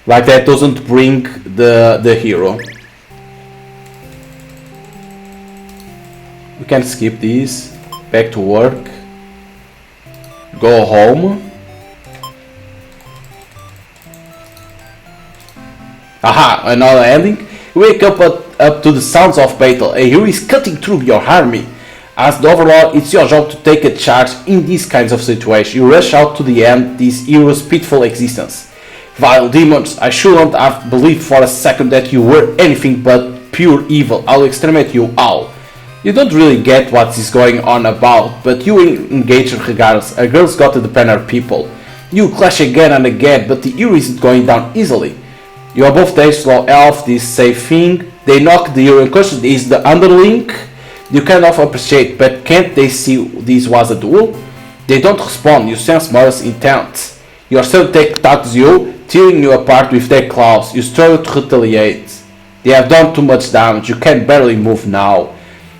Like that doesn't bring the hero. We can skip this. Back to work. Go home. Aha, another ending. Wake up to the sounds of battle. A hero is cutting through your army. As the Overlord, it's your job to take a charge in these kinds of situations. You rush out to the end this hero's pitiful existence. Vile demons, I shouldn't have believed for a second that you were anything but pure evil. I'll exterminate you all. You don't really get what is going on about, but you engage regardless. A girl's got to depend on people. You clash again and again, but the hero isn't going down easily. You are both days slow elf, this safe thing. They knock the hero unconscious. Is the underlink. You kind of appreciate, but can't they see this was a duel? They don't respond. You sense murderous intent. Your son attacks you, tearing you apart with their claws. You struggle to retaliate. They have done too much damage. You can barely move now.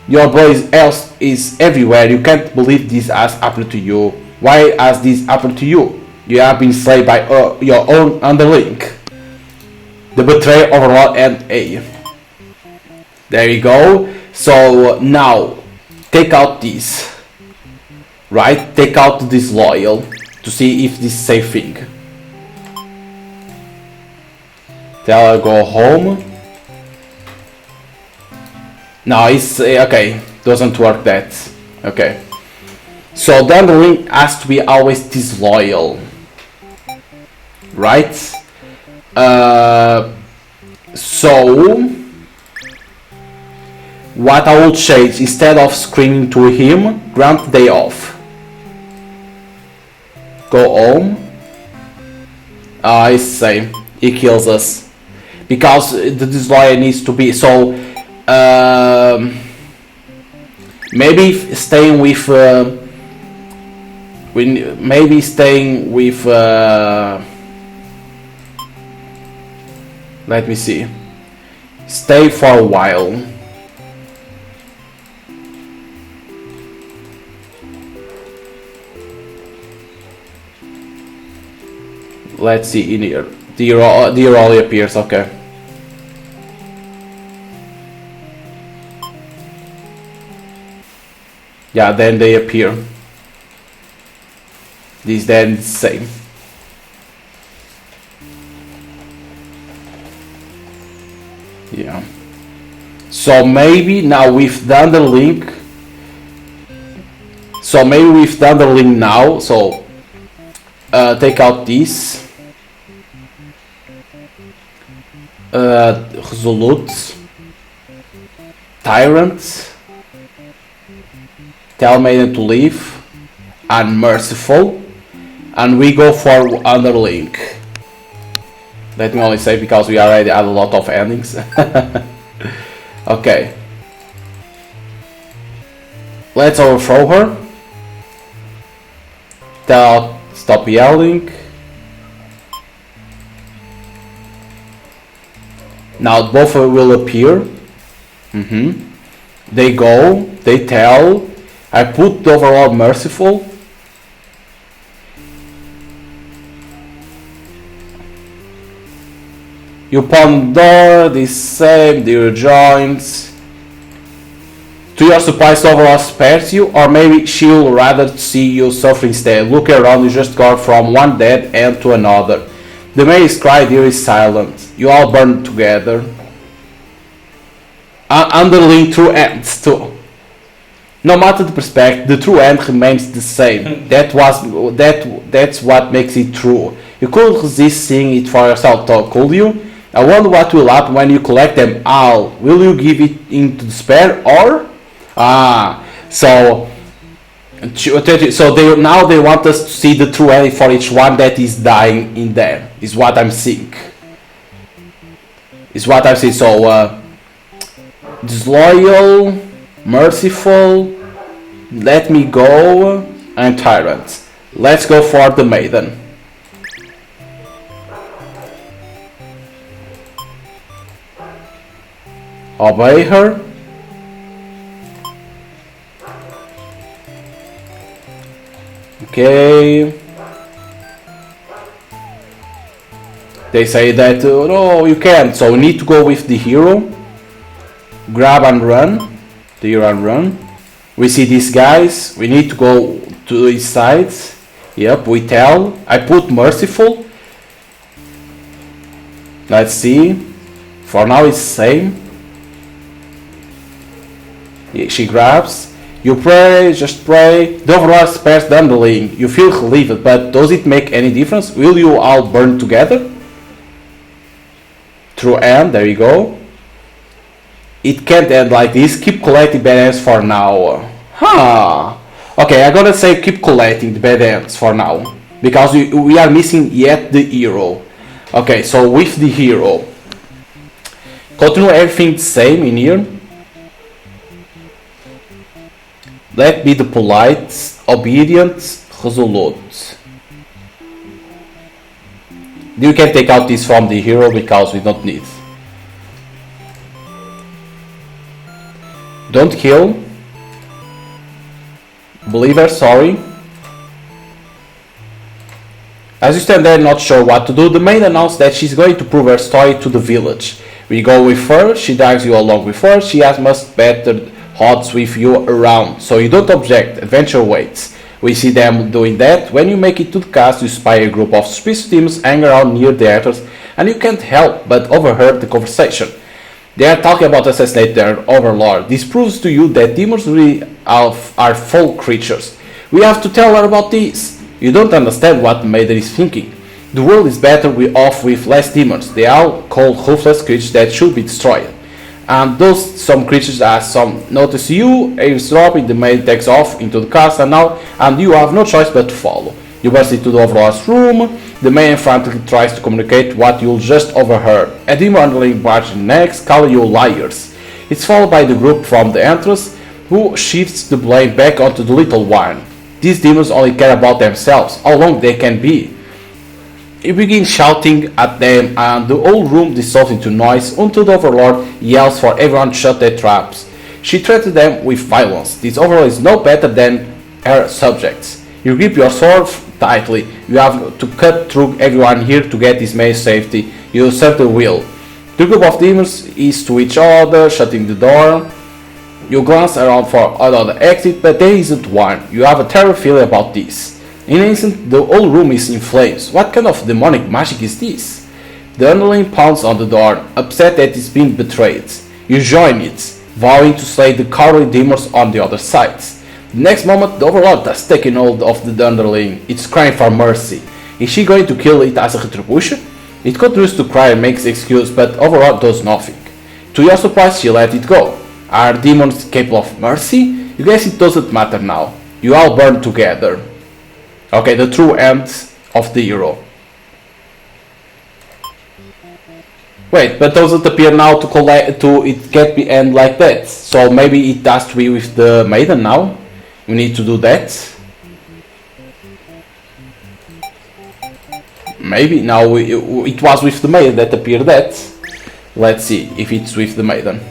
Your boy else is everywhere. You can't believe this has happened to you. Why has this happened to you? You have been slayed by your own underlink. The betrayer, Overlord, and A. There you go. So now, take out this. Right? Take out this loyal to see if this is safe thing. Tell her go home. No, it's okay. Doesn't work that. Okay. So the underling has to be always disloyal. Right? So what I will change, instead of screaming to him, grant day off. Go home. I say he kills us because the disloyal needs to be so. Maybe staying with. Maybe staying with. Let me see. Stay for a while. Let's see in here. Dear Ollie appears, okay. Yeah, then they appear. This then the same. Yeah. So maybe now we've done the link. So maybe we've done the link now. So take out this. Resolute. Tyrant. Tell Maiden to leave. Unmerciful. And we go for another link. Let me only say because we already had a lot of endings. Okay. Let's overthrow her. Tell stop yelling. Now both will appear. They go, they tell. I put the overall merciful. You open the door, this same, the joints. To your surprise, overall spares you, or maybe she'll rather see you suffer instead. Look around, you just got from one dead end to another. The maid's cry here is silent. You all burn together. Underling true ends too. No matter the perspective, the true end remains the same. That's what makes it true. You couldn't resist seeing it for yourself, though, could you? I wonder what will happen when you collect them all. Will you give it into despair or? So they want us to see the true end for each one that is dying in there. Is what I'm seeing. So disloyal, merciful, let me go, and tyrant. Let's go for the maiden. Obey her. Okay. They say that no, you can't, so we need to go with the hero. Grab and run. The hero and run. We see these guys. We need to go to his sides. Yep, we tell. I put merciful. Let's see. For now it's same. She grabs. You pray, just pray. The overall spares the underling. You feel relieved, but does it make any difference? Will you all burn together? True end, there you go. It can't end like this. Keep collecting bad ends for now. Okay, I'm gonna say keep collecting the bad ends for now. Because we are missing yet the hero. Okay, so with the hero. Continue everything the same in here. Let be the polite, obedient, resolute. You can take out this from the hero because we don't need. Don't kill. Believer, sorry. As you stand there not sure what to do, the maid announced that she's going to prove her story to the village. We go with her, she drags you along with her, she has much better odds with you around, so you don't object, adventure waits. We see them doing that. When you make it to the cast, you spy a group of suspicious demons hang around near the actors, and you can't help but overhear the conversation. They are talking about assassinating their overlord. This proves to you that demons really are foul creatures. We have to tell her about this. You don't understand what the maiden is thinking. The world is better off with less demons. They are called ruthless creatures that should be destroyed. And those some creatures as some notice you, eavesdropping, the maid takes off into the castle and you have no choice but to follow. You burst into the overlord's room, the maid frantically tries to communicate what you'll just overheard. A demon underling barges next, calling you liars. It's followed by the group from the entrance, who shifts the blame back onto the little one. These demons only care about themselves, how long they can be. You begin shouting at them and the whole room dissolves into noise until the Overlord yells for everyone to shut their traps. She threatens them with violence. This Overlord is no better than her subjects. You grip your sword tightly. You have to cut through everyone here to get this maid's safety. You serve the will. The group of demons is to each other, shutting the door. You glance around for another exit, but there isn't one. You have a terrible feeling about this. In an instant, the whole room is in flames. What kind of demonic magic is this? The underling pounds on the door, upset that it's been betrayed. You join it, vowing to slay the cowardly demons on the other side. The next moment, the Overlord has taken hold of the underling. It's crying for mercy. Is she going to kill it as a retribution? It continues to cry and makes excuses, but Overlord does nothing. To your surprise, she let it go. Are demons capable of mercy? You guess it doesn't matter now. You all burn together. Okay, the true end of the hero. Wait, but doesn't appear now to collect it can't be end like that. So maybe it has to be with the maiden now. We need to do that. Maybe now it was with the maiden that appeared that. Let's see if it's with the maiden.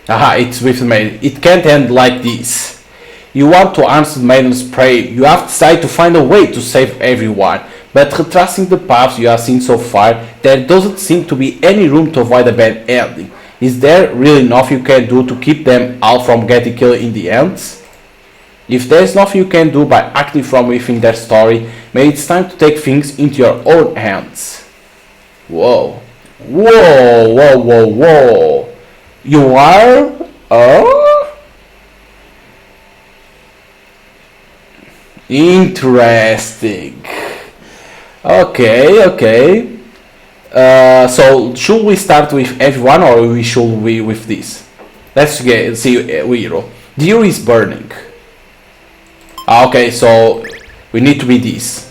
Aha, it's with the maiden. It can't end like this. You want to answer the maiden's prayer. You have decided to find a way to save everyone. But retracing the paths you have seen so far, there doesn't seem to be any room to avoid a bad ending. Is there really enough you can do to keep them all from getting killed in the end? If there's nothing you can do by acting from within their story, maybe it's time to take things into your own hands. Whoa. Whoa, whoa, whoa, whoa. You are? Interesting. Okay. So should we start with everyone or should we with this? Let's see hero. The hero is burning. Okay, so we need to be this.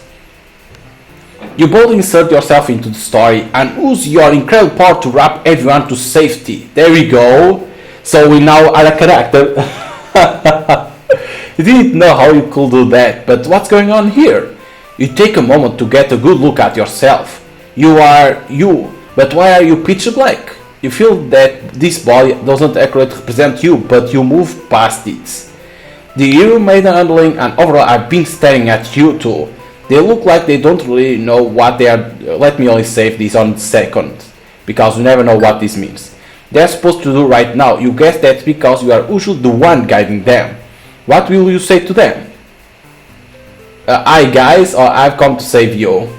You both insert yourself into the story and use your incredible power to wrap everyone to safety. There we go. So we now are a character. You didn't know how you could do that, but what's going on here? You take a moment to get a good look at yourself. You are you, but why are you pitch black? You feel that this body doesn't accurately represent you, but you move past it. The hero, maiden, underling, and overall have been staring at you too. They look like they don't really know what they are. Let me only save this on second, because you never know what this means. They're supposed to do right now. You guess that's because you are usually the one guiding them. What will you say to them? Hi guys, or I've come to save you.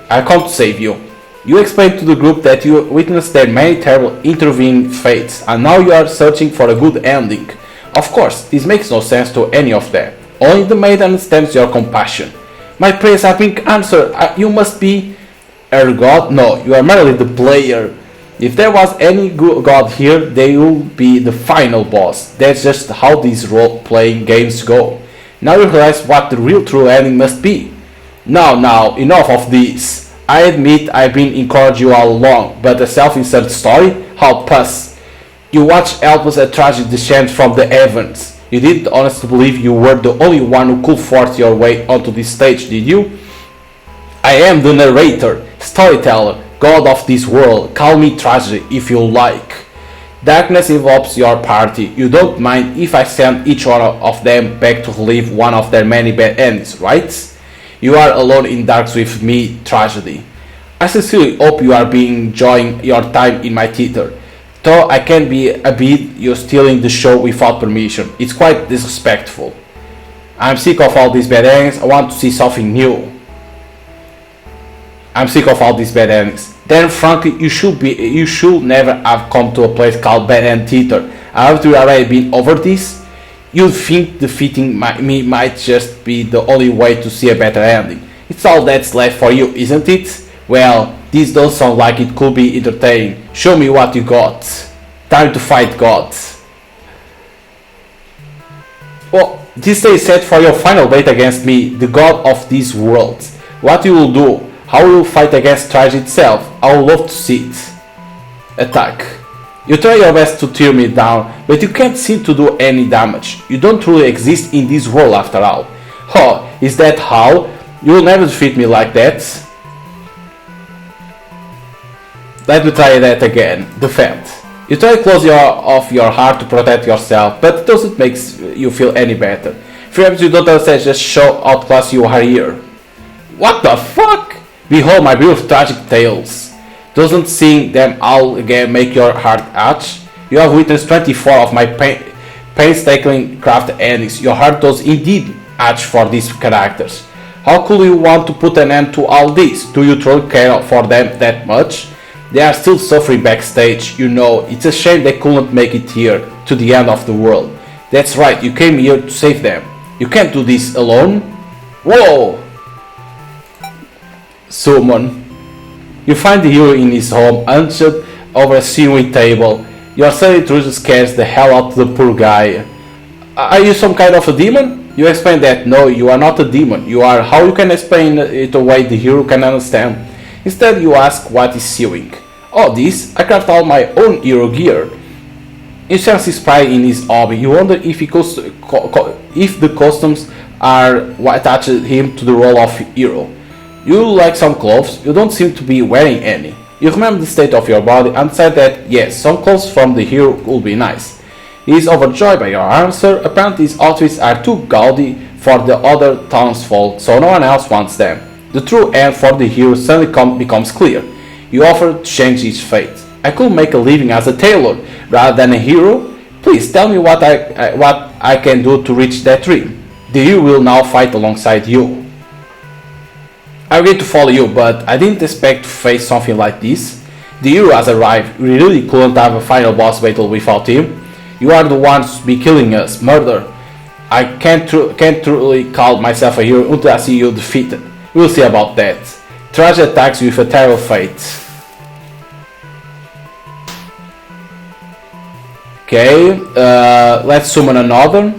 I've come to save you. You explain to the group that you witnessed their many terrible intervening fates, and now you are searching for a good ending. Of course, this makes no sense to any of them. Only the maid understands your compassion. My prayers have been answered. You must be a god? No, you are merely the player. If there was any god here, they will be the final boss. That's just how these role-playing games go. Now you realize what the real true ending must be. Now, enough of this. I admit I've been encouraging you all along, but a self-insert story? How pass. You watched helpless a tragedy descend from the heavens. You didn't honestly believe you were the only one who could force your way onto this stage, did you? I am the narrator, storyteller, god of this world. Call me tragedy if you like. Darkness envelops your party. You don't mind if I send each one of them back to relive one of their many bad endings, right? You are alone in darks with me, tragedy. I sincerely hope you are enjoying your time in my theater. Though I can be a bit, you're stealing the show without permission. It's quite disrespectful. I'm sick of all these bad endings. I want to see something new. I'm sick of all these bad endings. Then frankly, you should never have come to a place called Bad End Theater. After you already been over this, you'd think defeating me might just be the only way to see a better ending. It's all that's left for you, isn't it? Well, this does sound like it could be entertaining. Show me what you got. Time to fight God. Well, this day is set for your final date against me, the god of this world. What you will do? How you will fight against tragedy itself? I would love to see it. Attack. You try your best to tear me down, but you can't seem to do any damage. You don't truly exist in this world after all. Oh, is that how? You'll never defeat me like that. Let me try that again. Defend. You try to close off your heart to protect yourself, but it doesn't make you feel any better. Perhaps you don't understand, just show outclass you are here. What the fuck? Behold my beautiful tragic tales. Doesn't seeing them all again make your heart itch? You have witnessed 24 of my painstakingly crafted endings. Your heart does indeed itch for these characters. How could you want to put an end to all this? Do you truly care for them that much? They are still suffering backstage, you know. It's a shame they couldn't make it here, to the end of the world. That's right, you came here to save them. You can't do this alone. Whoa! Summon. You find the hero in his home, hunched over a sewing table. Your sudden intrusion scares the hell out of the poor guy. Are you some kind of a demon? You explain that no, you are not a demon. You are. How you can explain it away the hero can understand? Instead, you ask what is sewing. Oh, this? I craft all my own hero gear. You sense his pride in his hobby. You wonder if the customs are what attached him to the role of hero. You like some clothes, you don't seem to be wearing any. You remember the state of your body and decide that yes, some clothes from the hero would be nice. He is overjoyed by your answer. Apparently his outfits are too gaudy for the other townsfolk, so no one else wants them. The true end for the hero suddenly becomes clear. You offer to change his fate. I could make a living as a tailor rather than a hero. Please tell me what I can do to reach that dream. The hero will now fight alongside you. I agreed to follow you, but I didn't expect to face something like this. The hero has arrived. We really couldn't have a final boss battle without him. You are the ones to be killing us. Murder. I can't truly call myself a hero until I see you defeated. We'll see about that. Tragedy attacks you with a terrible fate. Okay, let's summon another.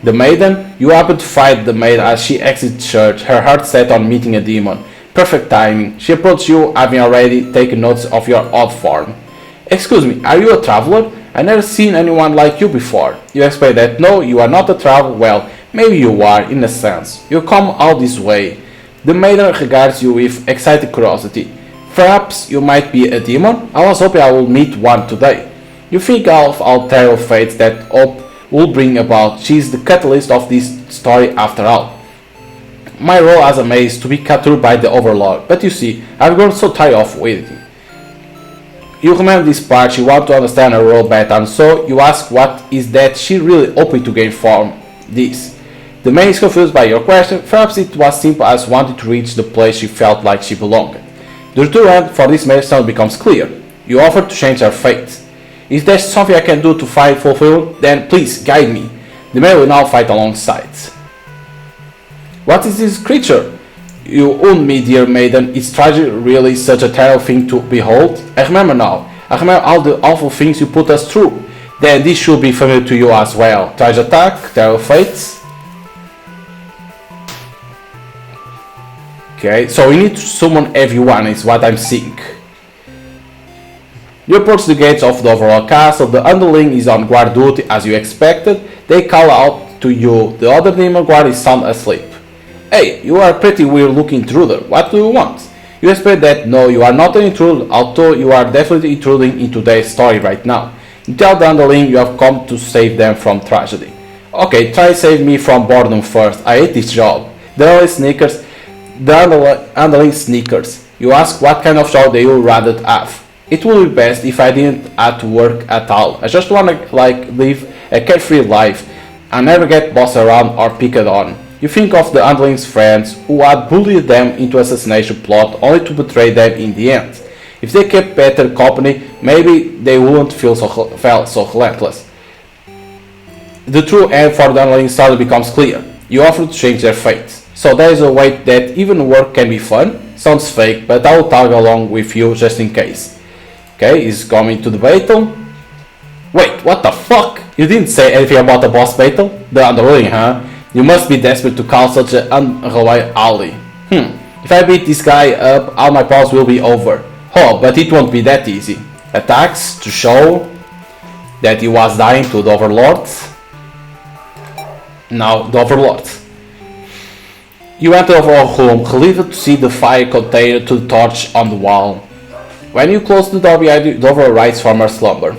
The maiden. You happen to fight the maid as she exits church, her heart set on meeting a demon. Perfect timing. She approaches you, having already taken notice of your odd form. Excuse me, are you a traveler? I've never seen anyone like you before. You explain that no, you are not a traveler. Well, maybe you are, in a sense. You come all this way. The maiden regards you with excited curiosity. Perhaps you might be a demon? I was hoping I would meet one today. You think of all terrible fates that hope will bring about. She is the catalyst of this story after all. My role as a maid is to be captured by the Overlord, but you see, I've grown so tired of waiting. You remember this part, you want to understand her role better, and so you ask what is that she really hoping to gain from this. The maid is confused by your question. Perhaps it was simple as wanting to reach the place she felt like she belonged. The true end for this maid sound becomes clear. You offer to change her fate. If there's something I can do to find fulfillment, then please guide me. The maid will now fight alongside. What is this creature? You own me, dear maiden. Is tragedy really such a terrible thing to behold? I remember now. I remember all the awful things you put us through. Then this should be familiar to you as well. Tragic attack, terrible fates. Okay, so we need to summon everyone is what I'm seeing. You approach the gates of the overall castle. The underling is on guard duty as you expected. They call out to you. The other demon guard is sound asleep. Hey, you are a pretty weird looking intruder. What do you want? You expect that no, you are not an intruder, although you are definitely intruding into their story right now. You tell the underling you have come to save them from tragedy. Okay, try save me from boredom first. I hate this job. The underling sneakers. You ask what kind of job they would rather have. It would be best if I didn't have to work at all. I just want to live a carefree life and never get bossed around or picked on. You think of the underling's friends who had bullied them into assassination plot only to betray them in the end. If they kept better company, maybe they wouldn't feel so relentless. The true end for the underling story becomes clear. You offer to change their fate. So there is a way that even work can be fun. Sounds fake, but I will tag along with you just in case. Okay, he's coming to the battle. Wait, what the fuck? You didn't say anything about the boss battle? The underling, huh? You must be desperate to call such an unreliable ally. If I beat this guy up, all my powers will be over. Oh, but it won't be that easy. attacks to show that he was dying to the Overlord. Now the Overlord. You enter our home, relieved to see the fire container to the torch on the wall. When you close the door behind you, the Overlord rises from her slumber.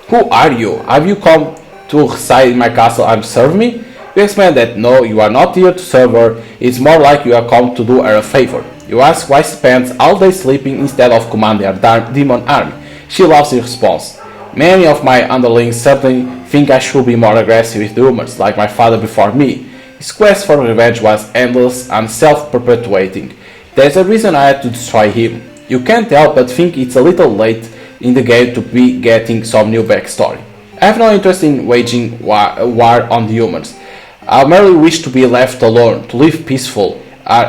Who are you? Have you come to reside in my castle and serve me? You explain that no, you are not here to serve her, it's more like you are come to do her a favor. You ask why she spends all day sleeping instead of commanding her demon army. She laughs in response. Many of my underlings certainly think I should be more aggressive with rumors, like my father before me. His quest for revenge was endless and self-perpetuating. There's a reason I had to destroy him. You can't help but think it's a little late in the game to be getting some new backstory. I have no interest in waging war on the humans. I merely wish to be left alone, to live peaceful,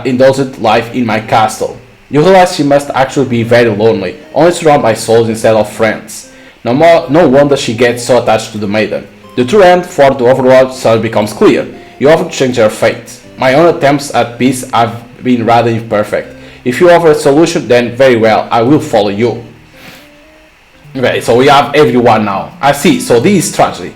indulgent life in my castle. You realize she must actually be very lonely, only surrounded by souls instead of friends. No wonder she gets so attached to the maiden. The true end for the Overlord son becomes clear. You offer to change her fate. My own attempts at peace have been rather imperfect. If you offer a solution, then very well, I will follow you. Okay, so we have everyone now. I see, so this is tragedy.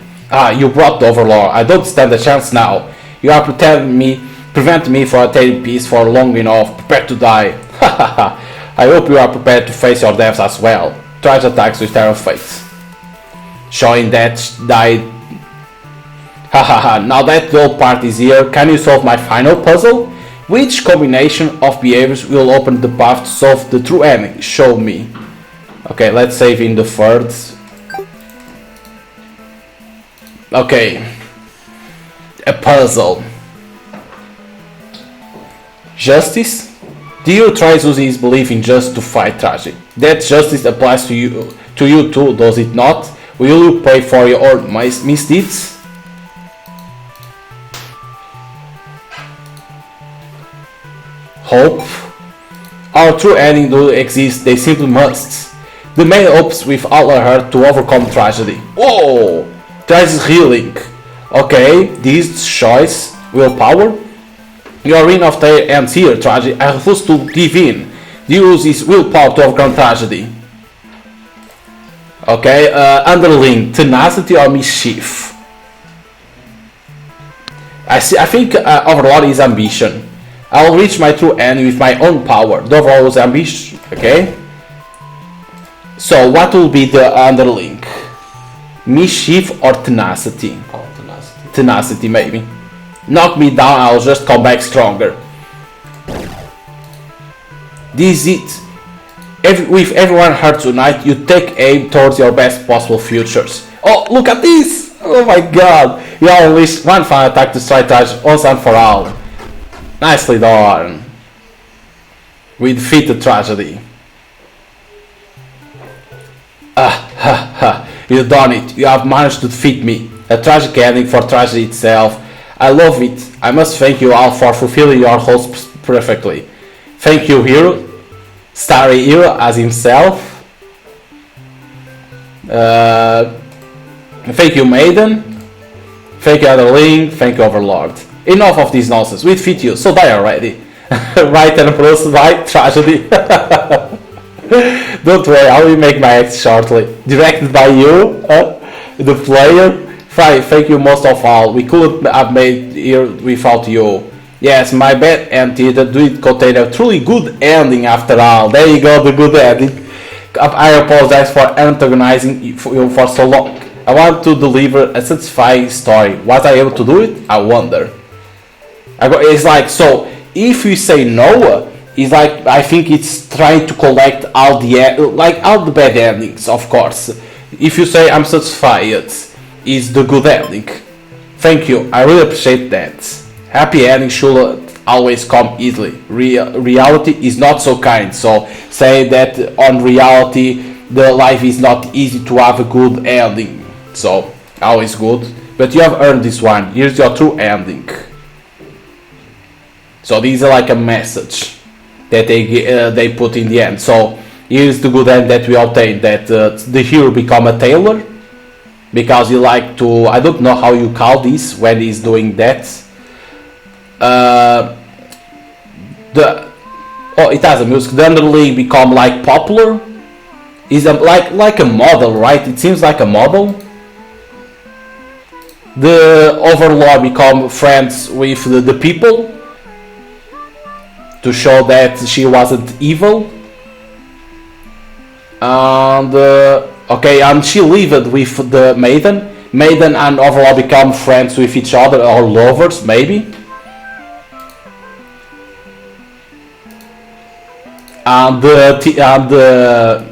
You brought the Overlord. I don't stand a chance now. You are prevent me from attaining peace for long enough, prepared to die. I hope you are prepared to face your deaths as well. Trash attacks with terror fates. Showing that died. Now that the old part is here, can you solve my final puzzle? Which combination of behaviors will open the path to solve the true ending? Show me. Okay, let's save in the third. Okay. A puzzle. Justice? The hero tries using his belief in justice to fight tragedy. That justice applies to you too, does it not? Will you pay for your own misdeeds? Hope? Our true ending do exist, they simply must. The main hopes with all her heart to overcome tragedy. Whoa! Tragedy healing. Okay, this choice, willpower. Your reign of terror ends here, tragedy. I refuse to give in. The use is willpower to overcome tragedy. Okay, underling, tenacity or mischief. I think Overlord is ambition. I will reach my true end with my own power. The Overlord is ambition. Okay. So what will be the underling? Mischief or tenacity? Oh, tenacity. Tenacity, maybe. Knock me down, I'll just come back stronger. This is it. With everyone hurt tonight, you take aim towards your best possible futures. Oh, look at this! Oh my god! You unleash one final attack to strike Taj once and for all. Nicely done. We defeat the tragedy. You've done it. You have managed to defeat me. A tragic ending for tragedy itself. I love it. I must thank you all for fulfilling your roles perfectly. Thank you, hero. Starry hero as himself. Thank you, maiden. Thank you, underling. Thank you, Overlord. Enough of this nonsense. We defeat you, so die already. Right, Empress. Right, tragedy. Don't worry, I will make my act shortly. Directed by you, the player. Thank you most of all. We couldn't have made here without you. Yes, my bad empty. That did contain a truly good ending after all. There you go, the good ending. I apologize for antagonizing you for so long. I want to deliver a satisfying story. Was I able to do it? I wonder. It's like, so if you say no, it's like, I think it's trying to collect all the bad endings, of course. If you say I'm satisfied, it's the good ending. Thank you, I really appreciate that. Happy ending should always come easily. Reality is not so kind, so say that on reality the life is not easy to have a good ending. So always good, but you have earned this one. Here's your true ending. So these are like a message that they put in the end. So here's the good end that we obtain, that the hero become a tailor, because you like to, I don't know how you call this when he's doing that. It has a music. The underling become like popular. is like a model, right? It seems like a model. The overlord become friends with the people to show that she wasn't evil. And okay, and she lived with the maiden. Maiden and overlord become friends with each other, or lovers maybe. And the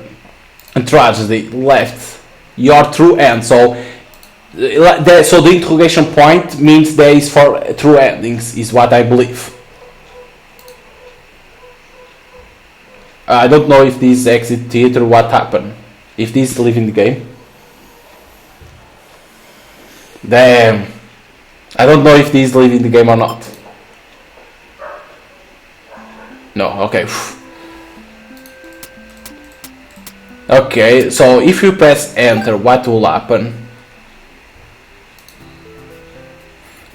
tragedy left your true end. So the interrogation point means there is for true endings, is what I believe. I don't know if this exit theater, what happened. If this live in the game. Damn. I don't know if these live in the game or not. No, okay. Okay, so if you press enter, what will happen?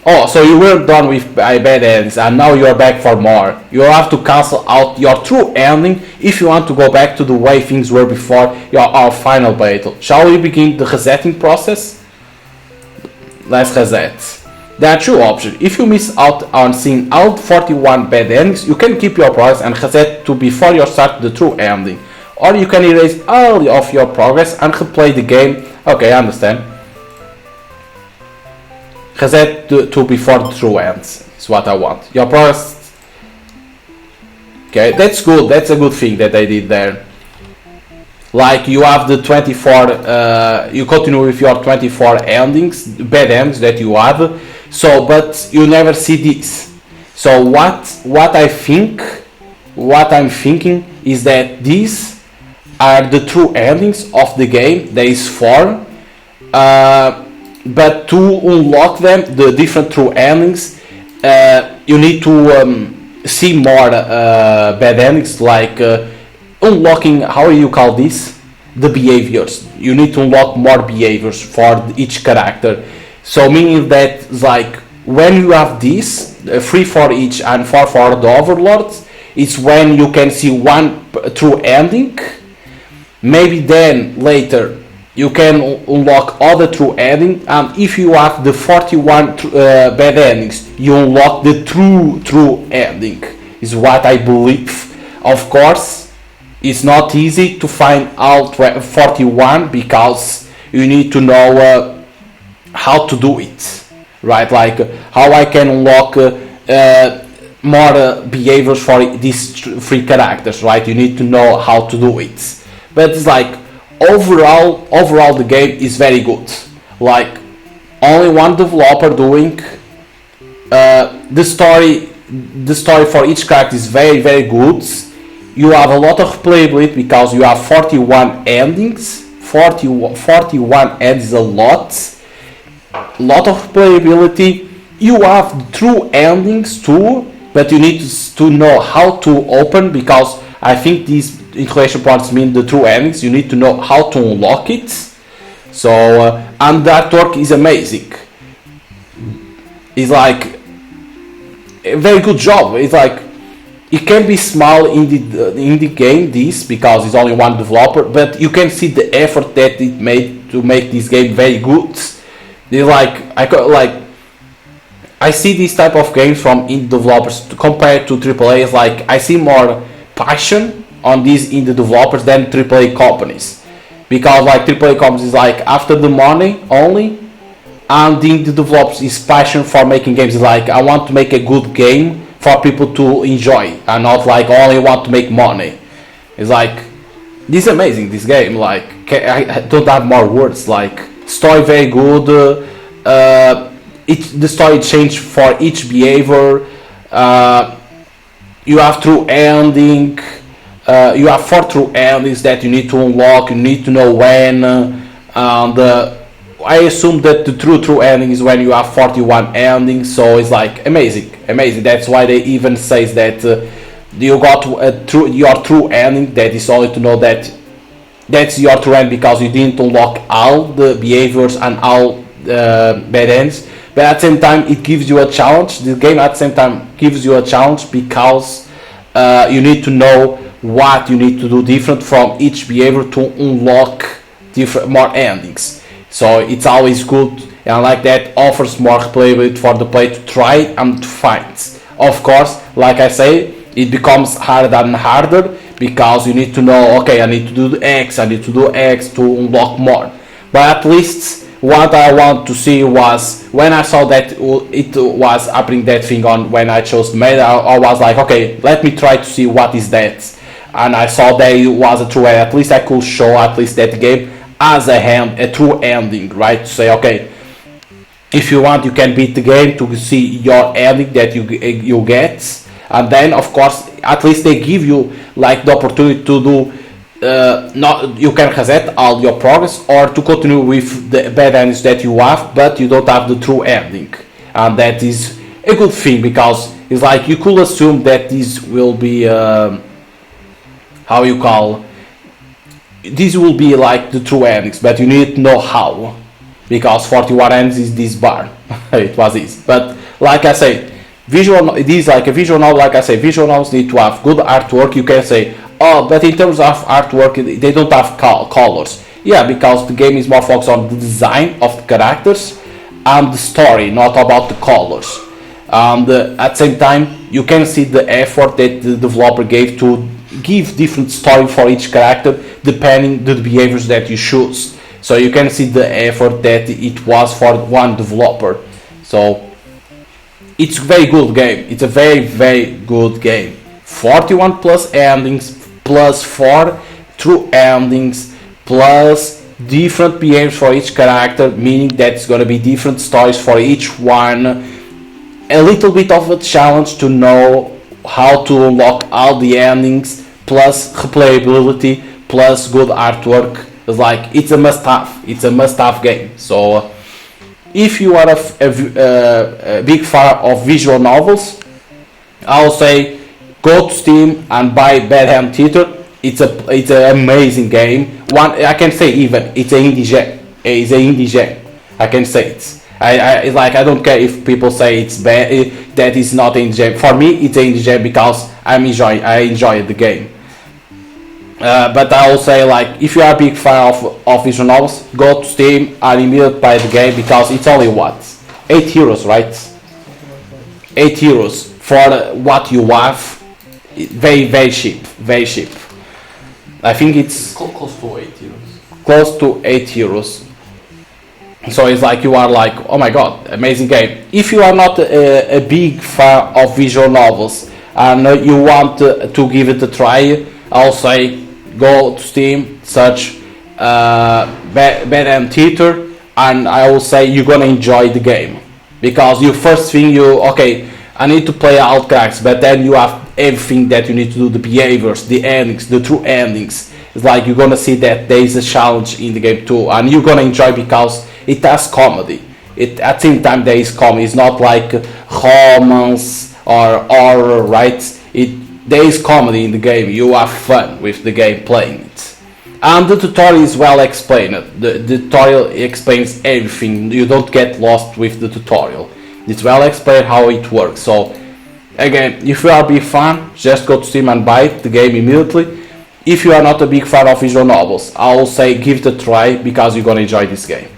Oh, so you were done with bad endings and now you are back for more. You have to cancel out your true ending if you want to go back to the way things were before our final battle. Shall we begin the resetting process? Let's reset. There are two options. If you miss out on seeing all 41 bad endings, you can keep your progress and reset to before you start the true ending. Or you can erase all of your progress and replay the game. Okay, I understand. Reset to before the true ends is what I want. Your progress. Okay, that's good. That's a good thing that I did there. Like you have the 24. You continue with your 24 endings, bad endings that you have. So, but you never see this. So what I'm thinking is that these are the true endings of the game. There is 4. But to unlock them, the different true endings, you need to see more bad endings, like unlocking, how you call this? The behaviors. You need to unlock more behaviors for each character. So meaning that, like, when you have this, 3 for each and 4 for the overlords, it's when you can see one true ending. Maybe then later you can unlock other true ending, and if you have the 41 bad endings, you unlock the true ending, is what I believe. Of course, it's not easy to find all 41 because you need to know how to do it, right? Like how I can unlock more behaviors for these 3 characters, right? You need to know how to do it. But it's like overall the game is very good. Like only one developer doing the story for each character is very good. You have a lot of replayability because you have 41 endings. 41 endings, a lot of replayability. You have true endings too, but you need to know how to open, because I think these interrogation points mean the true endings. You need to know how to unlock it. So and the artwork is amazing. It's like a very good job. It's like it can be small in the game, this, because it's only one developer, but you can see the effort that it made to make this game very good. It's I see these type of games from indie developers compared to AAA. Like I see more passion on these indie developers than AAA companies, because like AAA companies is like after the money only, and the indie developers is passion for making games. It's like I want to make a good game for people to enjoy, and not like only want to make money. It's like this is amazing, this game. Like I don't have more words. Like story very good. The story changed for each behavior. You have true ending. You have 4 true endings that you need to unlock. You need to know when. And I assume that the true ending is when you have 41 endings. So it's like amazing. That's why they even say that you got your true ending. That is only to know that that's your true end because you didn't unlock all the behaviors and all bad ends. But at the same time, it gives you a challenge. The game at the same time gives you a challenge because you need to know what you need to do different from each behavior to unlock different more endings. So it's always good, and like that offers more replayability for the player to try and to find. Of course, like I say, it becomes harder and harder because you need to know, okay, I need to do X, I need to do X to unlock more. But at least what I want to see was when I saw that it was happening that thing on when I chose meta, I was like, okay, let me try to see what is that. And I saw that it was a true, at least I could show at least that game as a true ending, right? To say, okay, if you want, you can beat the game to see your ending that you get, and then of course at least they give you like the opportunity to do not you can reset all your progress or to continue with the bad endings that you have, but you don't have the true ending, and that is a good thing because it's like you could assume that this will be how you call this will be like the true endings, but you need to know how, because 41 ends is this bar. It was easy, but like I say, it is like a visual novel. Like I say, visual novels need to have good artwork. You can say, oh, but in terms of artwork, they don't have colors. Yeah, because the game is more focused on the design of the characters and the story, not about the colors. And at the same time, you can see the effort that the developer gave to give different story for each character depending the behaviors that you choose. So you can see the effort that it was for one developer. So it's a very good game. It's a very, very good game. 41 plus endings, plus 4 true endings, plus different behaviors for each character, meaning that it's going to be different stories for each one. A little bit of a challenge to know how to unlock all the endings, plus replayability, plus good artwork. It's like, it's a must-have. It's a must-have game. So if you are a big fan of visual novels, I'll say go to Steam and buy Bad Hand Theater. It's an amazing game. I can say even it's an indie gem. It's an indie gem. I can say it. It's like I don't care if people say it's bad. That is not an indie gem. For me, it's an indie gem because I enjoy the game. But I will say, like, if you are a big fan of visual novels, go to Steam and immediately buy the game because it's only what, €8, right? €8 for what you have. Very, very cheap. Very cheap. I think it's close to €8. Close to €8. So it's like you are like, oh my god, amazing game. If you are not a big fan of visual novels and you want to give it a try, I'll say go to Steam, search Bad Hand Theater, and I will say you're gonna enjoy the game because you first thing okay, I need to play out characters, but then you have everything that you need to do, the behaviors, the endings, the true endings. It's like you're gonna see that there is a challenge in the game too, and you're gonna enjoy because it has comedy. At the same time there is comedy. It's not like romance or horror, right? There is comedy in the game. You have fun with the game playing it, and the tutorial is well explained. The tutorial explains everything. You don't get lost with the tutorial. It's well explained how it works. So again, if you are a big fan, just go to Steam and buy the game immediately. If you are not a big fan of visual novels, I will say give it a try because you're gonna enjoy this game.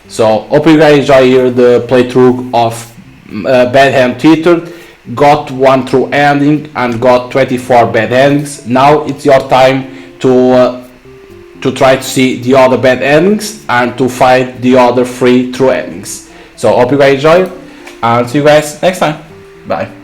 So hope you guys enjoy here the playthrough of Bad Hand Theater. Got one true ending and got 24 bad endings. Now it's your time to try to see the other bad endings and to find the other 3 true endings. So hope you guys enjoy and see you guys next time. Bye.